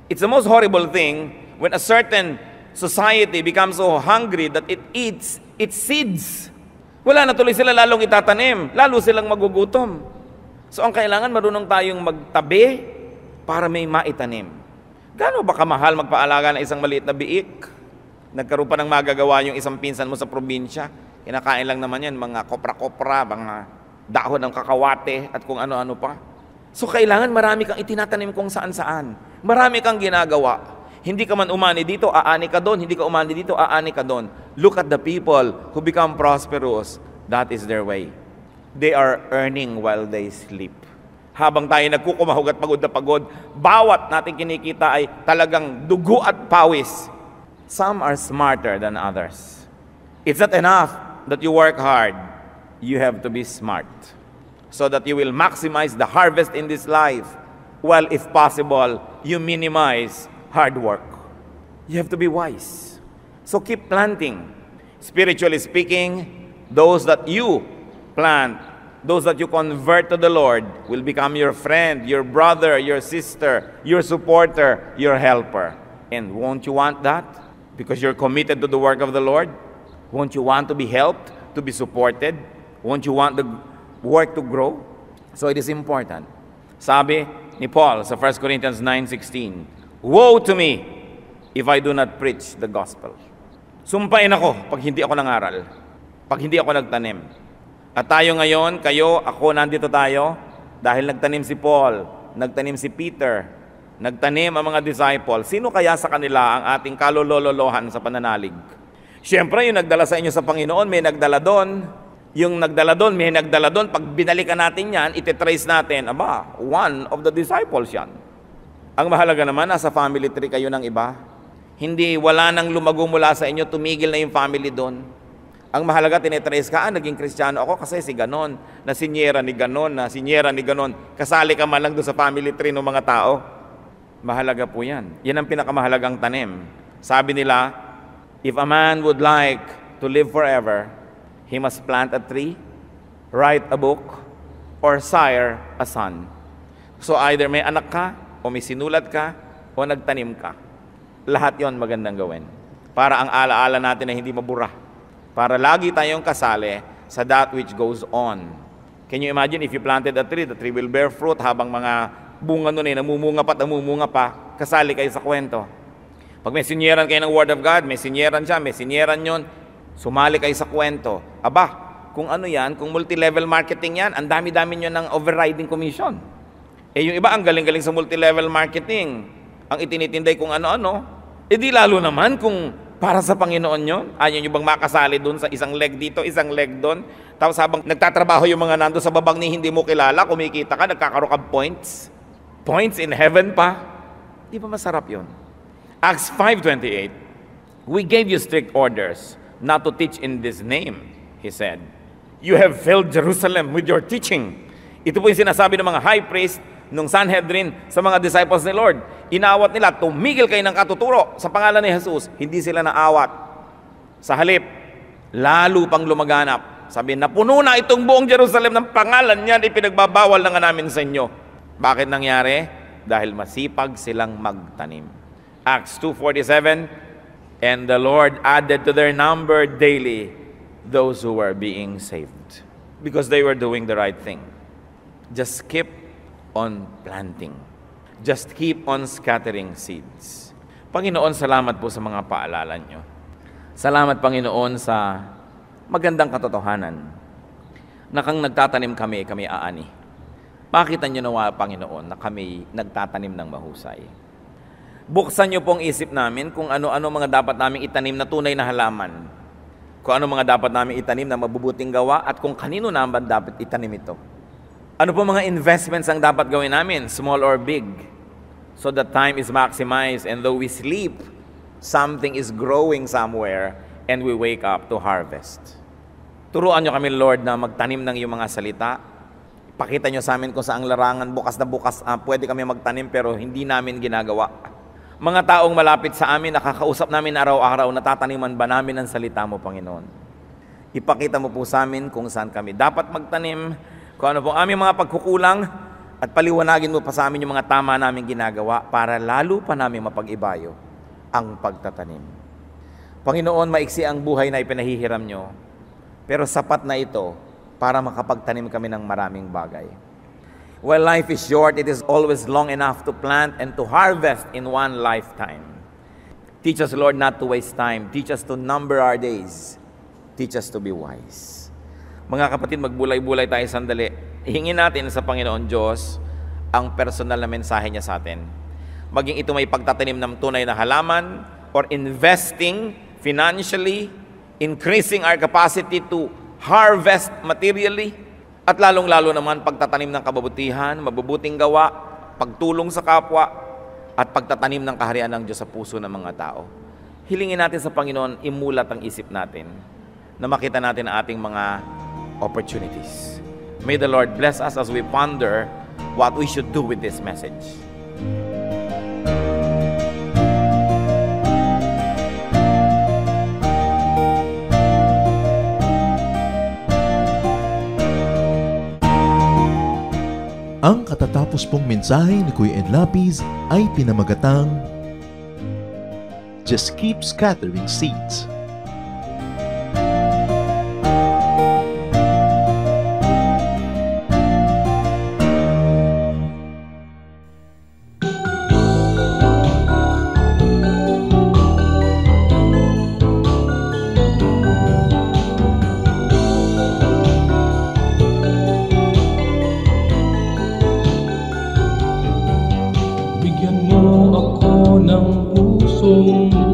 It's the most horrible thing when a certain society becomes so hungry that it eats its seeds. Wala na tuloy sila lalong itatanim, lalo silang magugutom. So ang kailangan, marunong tayong magtabi para may maitanim. Gaano ba kamahal magpaalaga ng isang maliit na biik? Nagkaroon pa ng magagawa yung isang pinsan mo sa probinsya. Kinakain lang naman yan, mga kopra-kopra, mga dahon ng kakawate at kung ano-ano pa. So kailangan marami kang itinatanim kung saan-saan. Marami kang ginagawa. Hindi ka man umani dito, aani ka doon. Hindi ka umani dito, aani ka doon. Look at the people who become prosperous. That is their way. They are earning while they sleep. Habang tayo nagkukumahog at pagod, bawat nating kinikita ay talagang dugo at pawis. Some are smarter than others. It's not enough that you work hard. You have to be smart so that you will maximize the harvest in this life, while if possible, you minimize hard work. You have to be wise. So keep planting. Spiritually speaking, those that you plant, those that you convert to the Lord will become your friend, your brother, your sister, your supporter, your helper. And won't you want that? Because you're committed to the work of the Lord? Won't you want to be helped, to be supported? Won't you want the work to grow? So it is important. Sabi ni Paul sa 1 Corinthians 9:16, "Woe to me if I do not preach the gospel." Sumpain ako pag hindi ako nangaral, pag hindi ako nagtanim. At tayo ngayon, kayo, ako, nandito tayo dahil nagtanim si Paul, nagtanim si Peter, nagtanim ang mga disciples. Sino kaya sa kanila ang ating kalololohan sa pananalig? Siyempre, yung nagdala sa inyo sa Panginoon, may nagdala doon. Yung nagdala doon, may nagdala doon. Pag binalikan natin yan, ititrace natin, one of the disciples yan. Ang mahalaga naman, nasa family tree kayo ng iba. Hindi, wala nang lumago mula sa inyo, tumigil na yung family doon. Ang mahalaga, tinitrace ka, naging Kristiyano ako kasi si ganon, na sinyera ni ganon, na sinyera ni ganon. Kasali ka man lang doon sa family tree ng mga tao. Mahalaga po yan. Yan ang pinakamahalagang tanim. Sabi nila, if a man would like to live forever, he must plant a tree, write a book, or sire a son. So either may anak ka, o may sinulat ka, o nagtanim ka. Lahat yon magandang gawin. Para ang alaala natin na hindi mabura. Para lagi tayong kasali sa that which goes on. Can you imagine if you planted a tree, the tree will bear fruit habang mga bunga nun namumunga pa, kasali kayo sa kwento. Pag may sinyeran kayo ng Word of God, may sinyeran siya, may sinyeran yun, sumali kayo sa kwento. Kung ano yan, kung multi-level marketing yan, ang dami-dami nyo ng overriding commission. Yung iba ang galing-galing sa multi-level marketing, ang itinitinday kung ano-ano, di lalo naman kung para sa Panginoon yun. Ayaw nyo bang makasali dun sa isang leg dito, isang leg dun? Tapos habang nagtatrabaho yung mga nando sa babang ni hindi mo kilala, kumikita ka, nagkakaroon ka points. Points in heaven pa. Di ba masarap yun? Acts 5:28, "We gave you strict orders not to teach in this name," he said. "You have filled Jerusalem with your teaching." Ito po yung sinasabi ng mga high priest nung Sanhedrin sa mga disciples ni Lord. Inawat nila, tumigil kayo ng katuturo sa pangalan ni Jesus. Hindi sila naawat. Sa halip, lalo pang lumaganap. Sabi, napuno na itong buong Jerusalem ng pangalan niyan, ipinagbabawal na nga namin sa inyo. Bakit nangyari? Dahil masipag silang magtanim. Acts 2:47, and the Lord added to their number daily those who were being saved. Because they were doing the right thing. Just keep on planting. Just keep on scattering seeds. Panginoon, salamat po sa mga paalala nyo. Salamat, Panginoon, sa magandang katotohanan na kang nagtatanim kami aani. Pakita nyo nawa, Panginoon, na kami nagtatanim ng mahusay. Buksan nyo pong isip namin kung ano-ano mga dapat naming itanim na tunay na halaman. Kung ano mga dapat naming itanim na mabubuting gawa at kung kanino naman dapat itanim ito. Ano po mga investments ang dapat gawin namin, small or big, so that time is maximized and though we sleep, something is growing somewhere and we wake up to harvest. Turuan nyo kami, Lord, na magtanim ng iyong mga salita. Pakita nyo sa amin kung saang larangan, bukas na bukas, pwede kami magtanim pero hindi namin ginagawa. Mga taong malapit sa amin, nakakausap namin araw-araw, natataniman ba namin ang salita mo, Panginoon? Ipakita mo po sa amin kung saan kami dapat magtanim, kung ano po aming mga pagkukulang, at paliwanagin mo pa sa amin yung mga tama namin ginagawa para lalo pa namin mapag-ibayo ang pagtatanim. Panginoon, maiksi ang buhay na ipinahihiram nyo, pero sapat na ito para makapagtanim kami ng maraming bagay. While life is short, it is always long enough to plant and to harvest in one lifetime. Teach us, Lord, not to waste time. Teach us to number our days. Teach us to be wise. Mga kapatid, magbulay-bulay tayo sandali. Hingin natin sa Panginoon Diyos ang personal na mensahe niya sa atin. Maging ito may pagtatanim ng tunay na halaman or investing financially, increasing our capacity to harvest materially, at lalong-lalo naman pagtatanim ng kababutihan, mabubuting gawa, pagtulong sa kapwa, at pagtatanim ng kaharian ng Diyos sa puso ng mga tao. Hilingin natin sa Panginoon, imulat ang isip natin na makita natin ang ating mga opportunities. May the Lord bless us as we ponder what we should do with this message. Ang katatapos pong mensahe ni Kuya Ed Lapis ay pinamagatang Just keep scattering seeds.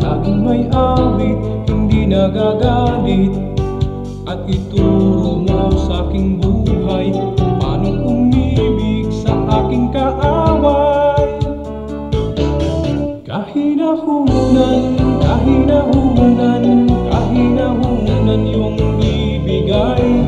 Laging may awit, hindi nagagalit, at ituro mo sa aking buhay paano umibig sa aking kaaway. Kahinahunan, kahinahunan, kahinahunan yung ibigay.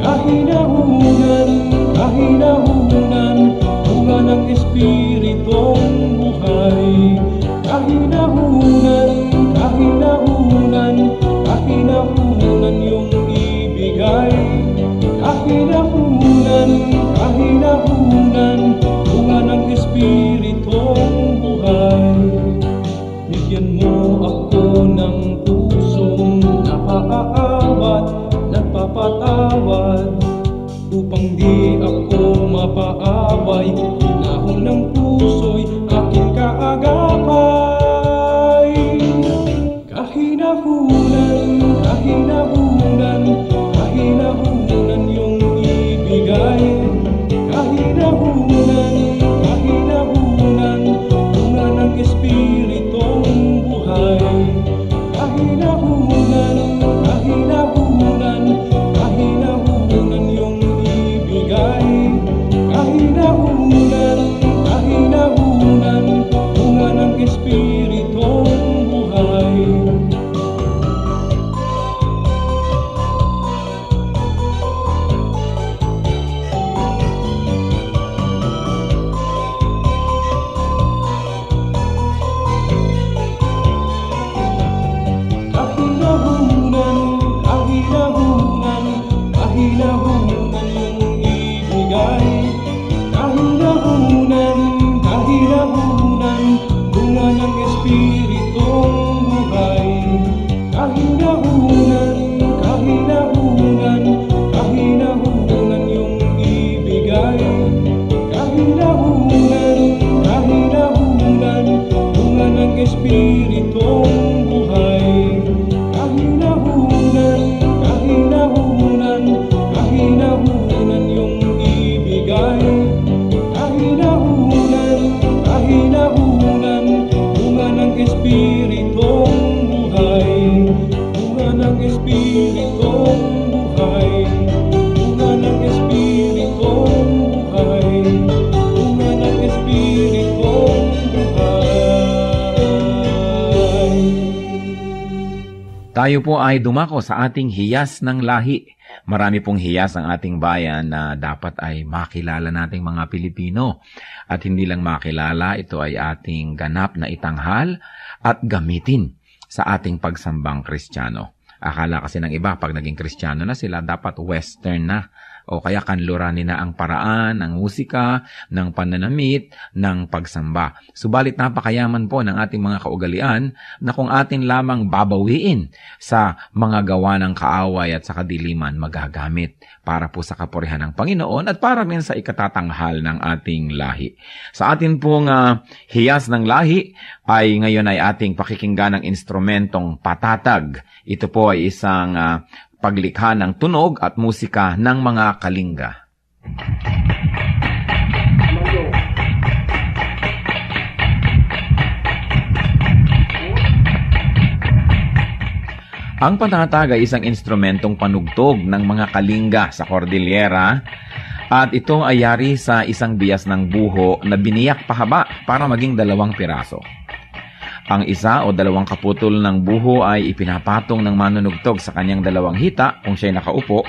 Kahinahunan, kahinahunan, bunga ng Espiritong buhay. Kahinahunan, kahinahunan, kahinahunan yung ibigay. Kahinahunan, kahinahunan, bunga ng Espiritong buhay. Bigyan mo ako ng pusong napaaawat, nagpapatawad, upang di ako mapaaway. Hinahon ng puso'y aking kaagapay. Kahinahunan, kahinahunan, kahinahunan yung ibigay. Kahinahunan, kahinahunan, bunga ng Espiritong buhay. Kahinahunan, kahinahunan, kahinahunan yung ibigay. Kahinahunan, ng Espiritong buhay. Kahinahunan, kahinahunan, kahinahunan yung ibigay. Kahinahunan, kahinahunan, bunga ng Espiritong buhay. Kahinahunan, kahinahunan, kahinahunan yung ibigay. Kahinahunan, kahinahunan, bunga ng Espiritong buhay. Bunga ng Espiritong buhay. Bunga ng Espiritong buhay. Bunga ng Espiritong buhay. Tayo po ay dumako sa ating hiyas ng lahi. Marami pong hiyas ang ating bayan na dapat ay makilala nating mga Pilipino. At hindi lang makilala, ito ay ating ganap na itanghal at gamitin sa ating pagsambang Kristiyano. Akala kasi ng iba, pag naging Kristiyano na sila, dapat Western na. O kaya kanluranin na ang paraan, ng musika, ng pananamit, ng pagsamba. Subalit napakayaman po ng ating mga kaugalian na kung atin lamang babawiin sa mga gawa ng kaaway at sa kadiliman magagamit para po sa kapurihan ng Panginoon at para rin sa ikatatanghal ng ating lahi. Sa atin pong hiyas ng lahi ay ngayon ay ating pakikinggan ng instrumentong patatag. Ito po ay isang paglikha ng tunog at musika ng mga Kalinga. Ang patatag ay isang instrumentong panugtog ng mga Kalinga sa Cordillera at ito ay yari sa isang bias ng buho na biniyak pahaba para maging 2 piraso. Ang isa o 2 kaputol ng buho ay ipinapatong ng manunugtog sa kanyang 2 hita kung siya'y nakaupo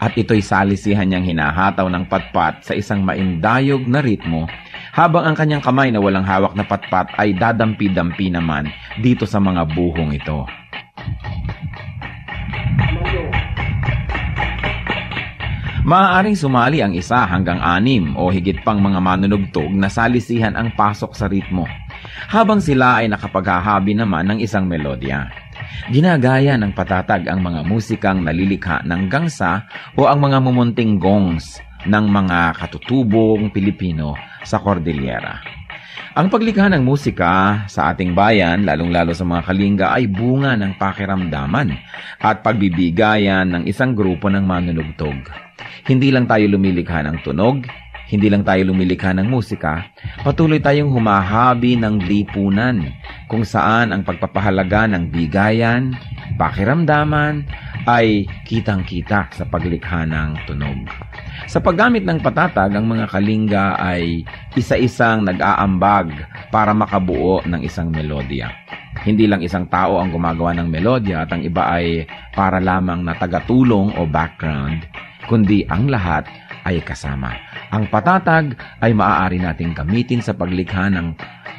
at ito'y salisihan niyang hinahataw ng patpat sa isang maindayog na ritmo habang ang kanyang kamay na walang hawak na patpat ay dadampi-dampi naman dito sa mga buhong ito. Maaaring sumali ang 1 hanggang 6 o higit pang mga manunugtog na salisihan ang pasok sa ritmo, habang sila ay nakapaghahabi naman ng isang melodya. Ginagaya ng patatag ang mga musikang nalilikha ng gangsa o ang mga mumunting gongs ng mga katutubong Pilipino sa Cordillera. Ang paglikha ng musika sa ating bayan, lalong-lalo sa mga Kalinga, ay bunga ng pakiramdaman at pagbibigayan ng isang grupo ng manunugtog. Hindi lang tayo lumilikha ng tunog, hindi lang tayo lumilikha ng musika, patuloy tayong humahabi ng lipunan kung saan ang pagpapahalaga ng bigayan, pakiramdaman ay kitang-kita sa paglikha ng tunog. Sa paggamit ng patatag, ang mga Kalinga ay isa-isang nag-aambag para makabuo ng isang melodya. Hindi lang isang tao ang gumagawa ng melodya at ang iba ay para lamang na tagatulong o background, kundi ang lahat ay kasama. Ang patatag ay maaari nating gamitin sa paglikha ng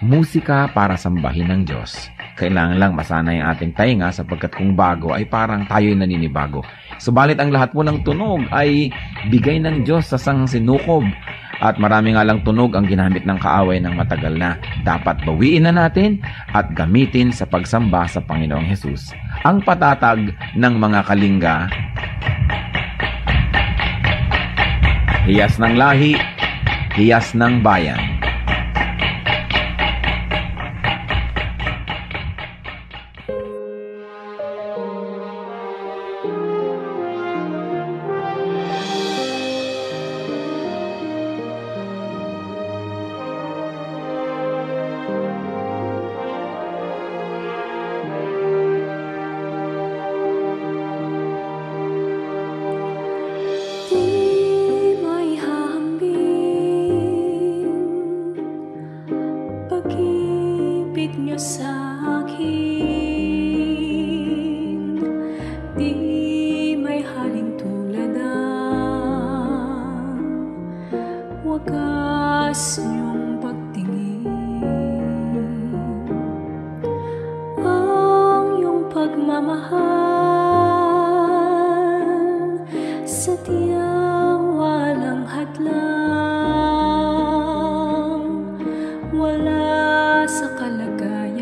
musika para sambahin ng Diyos. Kailangan lang masanay ang ating tainga sapagkat kung bago ay parang tayo'y naninibago. Subalit ang lahat po ng tunog ay bigay ng Diyos sa sinukob. At marami nga lang tunog ang ginamit ng kaaway ng matagal na. Dapat bawiin na natin at gamitin sa pagsamba sa Panginoong Hesus. Ang patatag ng mga Kalinga, hiyas ng lahi, hiyas ng bayan. Wala sa kalagayan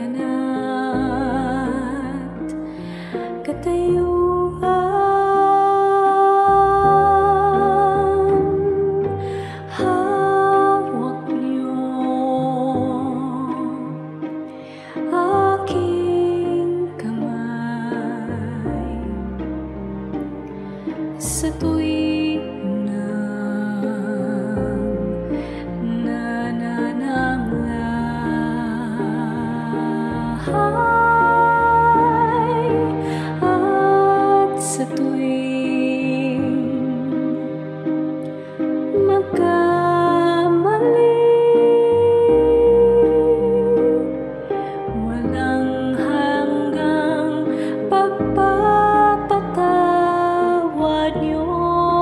At sa tuwing magkamali, walang hanggang pagpapatawad niyo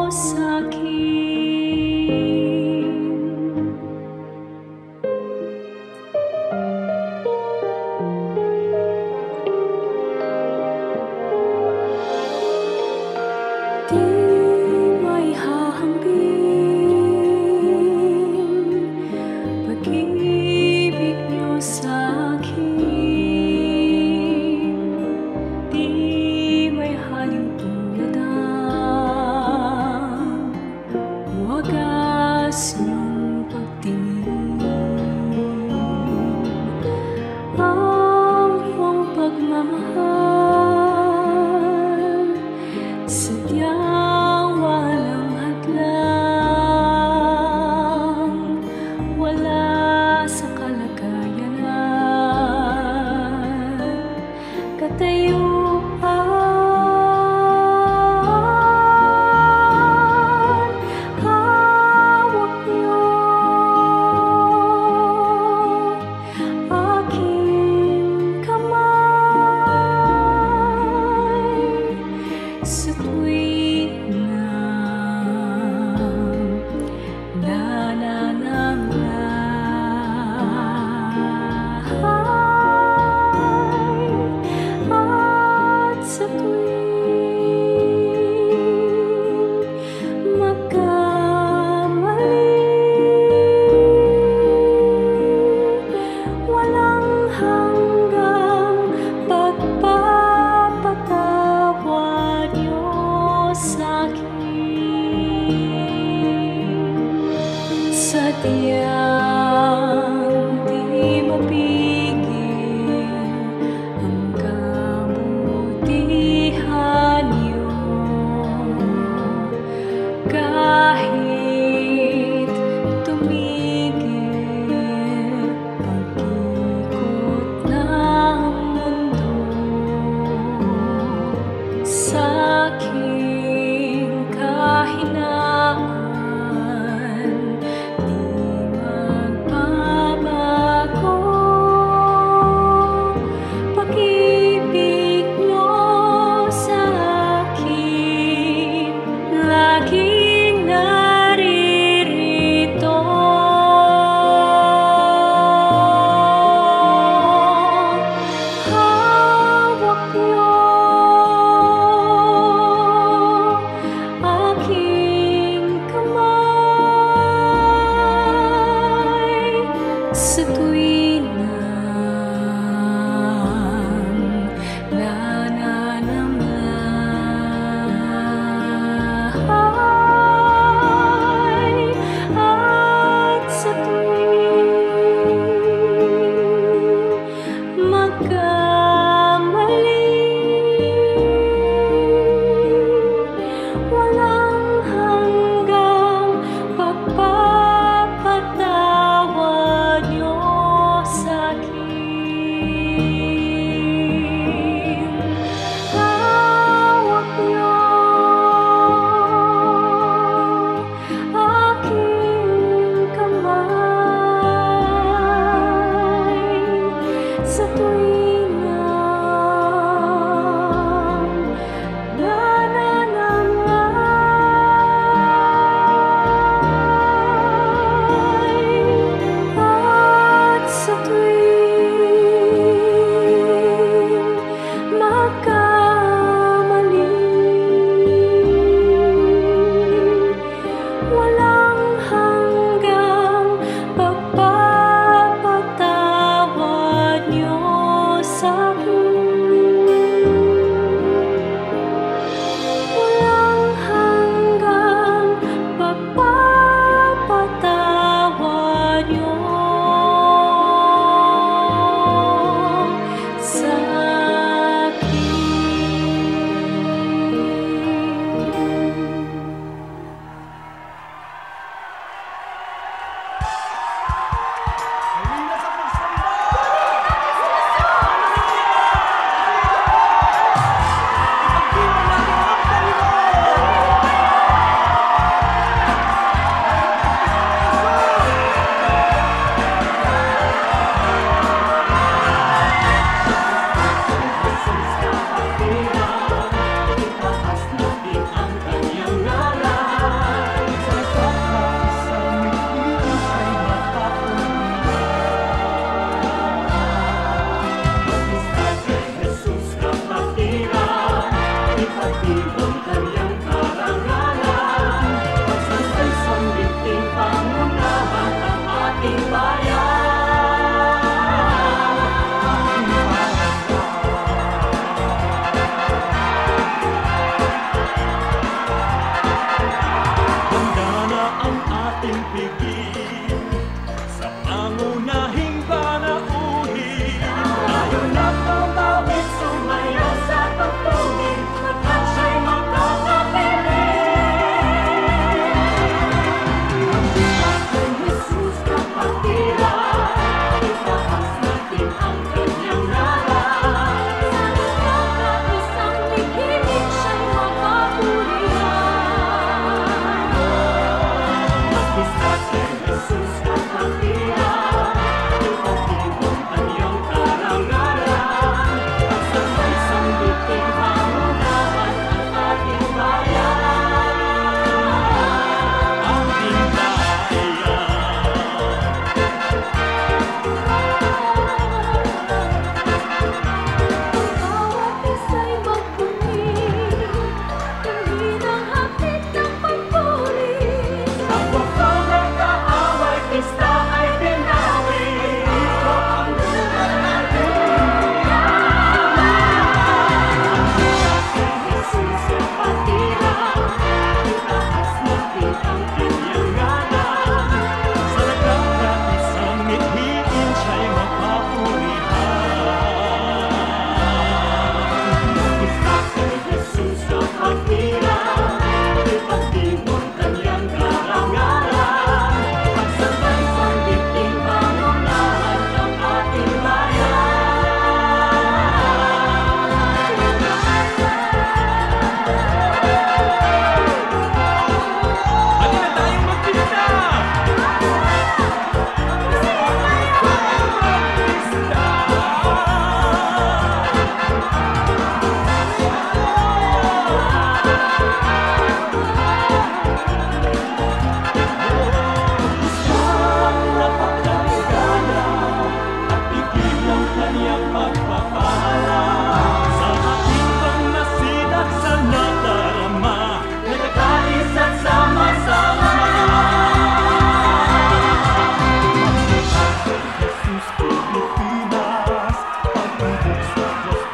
sa'kin. Di may hahambing pag-ibig niyo sa'kin. Di may halin tulad ang wagas niyong pagtingin. Ang iyong pagmamahal sadyang walang hadlang, wala sa kalagayanan, katayuan. Hawak niyo aking kamay sa tuwing nananamlay, at sa tuwing magkamali, walang hanggang pagpapatawad niyo sa'kin. Sadyang di mapigil ang kabutihan niyo, kahit tumigil pag-ikot ng mundo. Sa'king kahinaan di magbabago, pag-ibig niyo sa'kin laging naririto. Hawak niyo aking kamay sa tuwing nananamlay, at sa tuwing magkamali, walang hanggang pagpapatawad niyo sa'kin. Hawak niyo aking kamay sa tuwing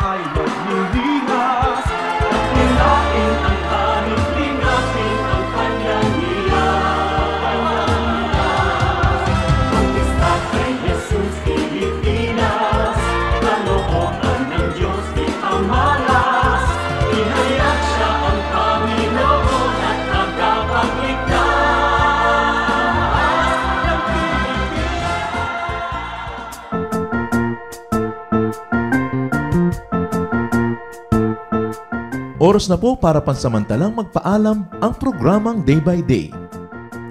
ay maglilimas. At nilain ang hanip, lingapin ang kanyang hilas. Pagkista kay Jesus Pilipinas, kalooban ng Diyos di amalas. Inayat siya ang Panginoon at tagapagligtas ng Oras na po para pansamantalang magpaalam ang programang Day by Day.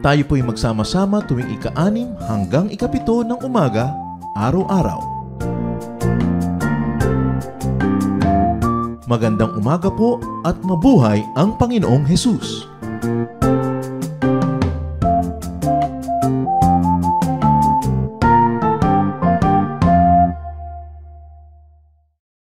Tayo po'y magsama-sama tuwing ika-6 hanggang ika-7 ng umaga, araw-araw. Magandang umaga po at mabuhay ang Panginoong Hesus!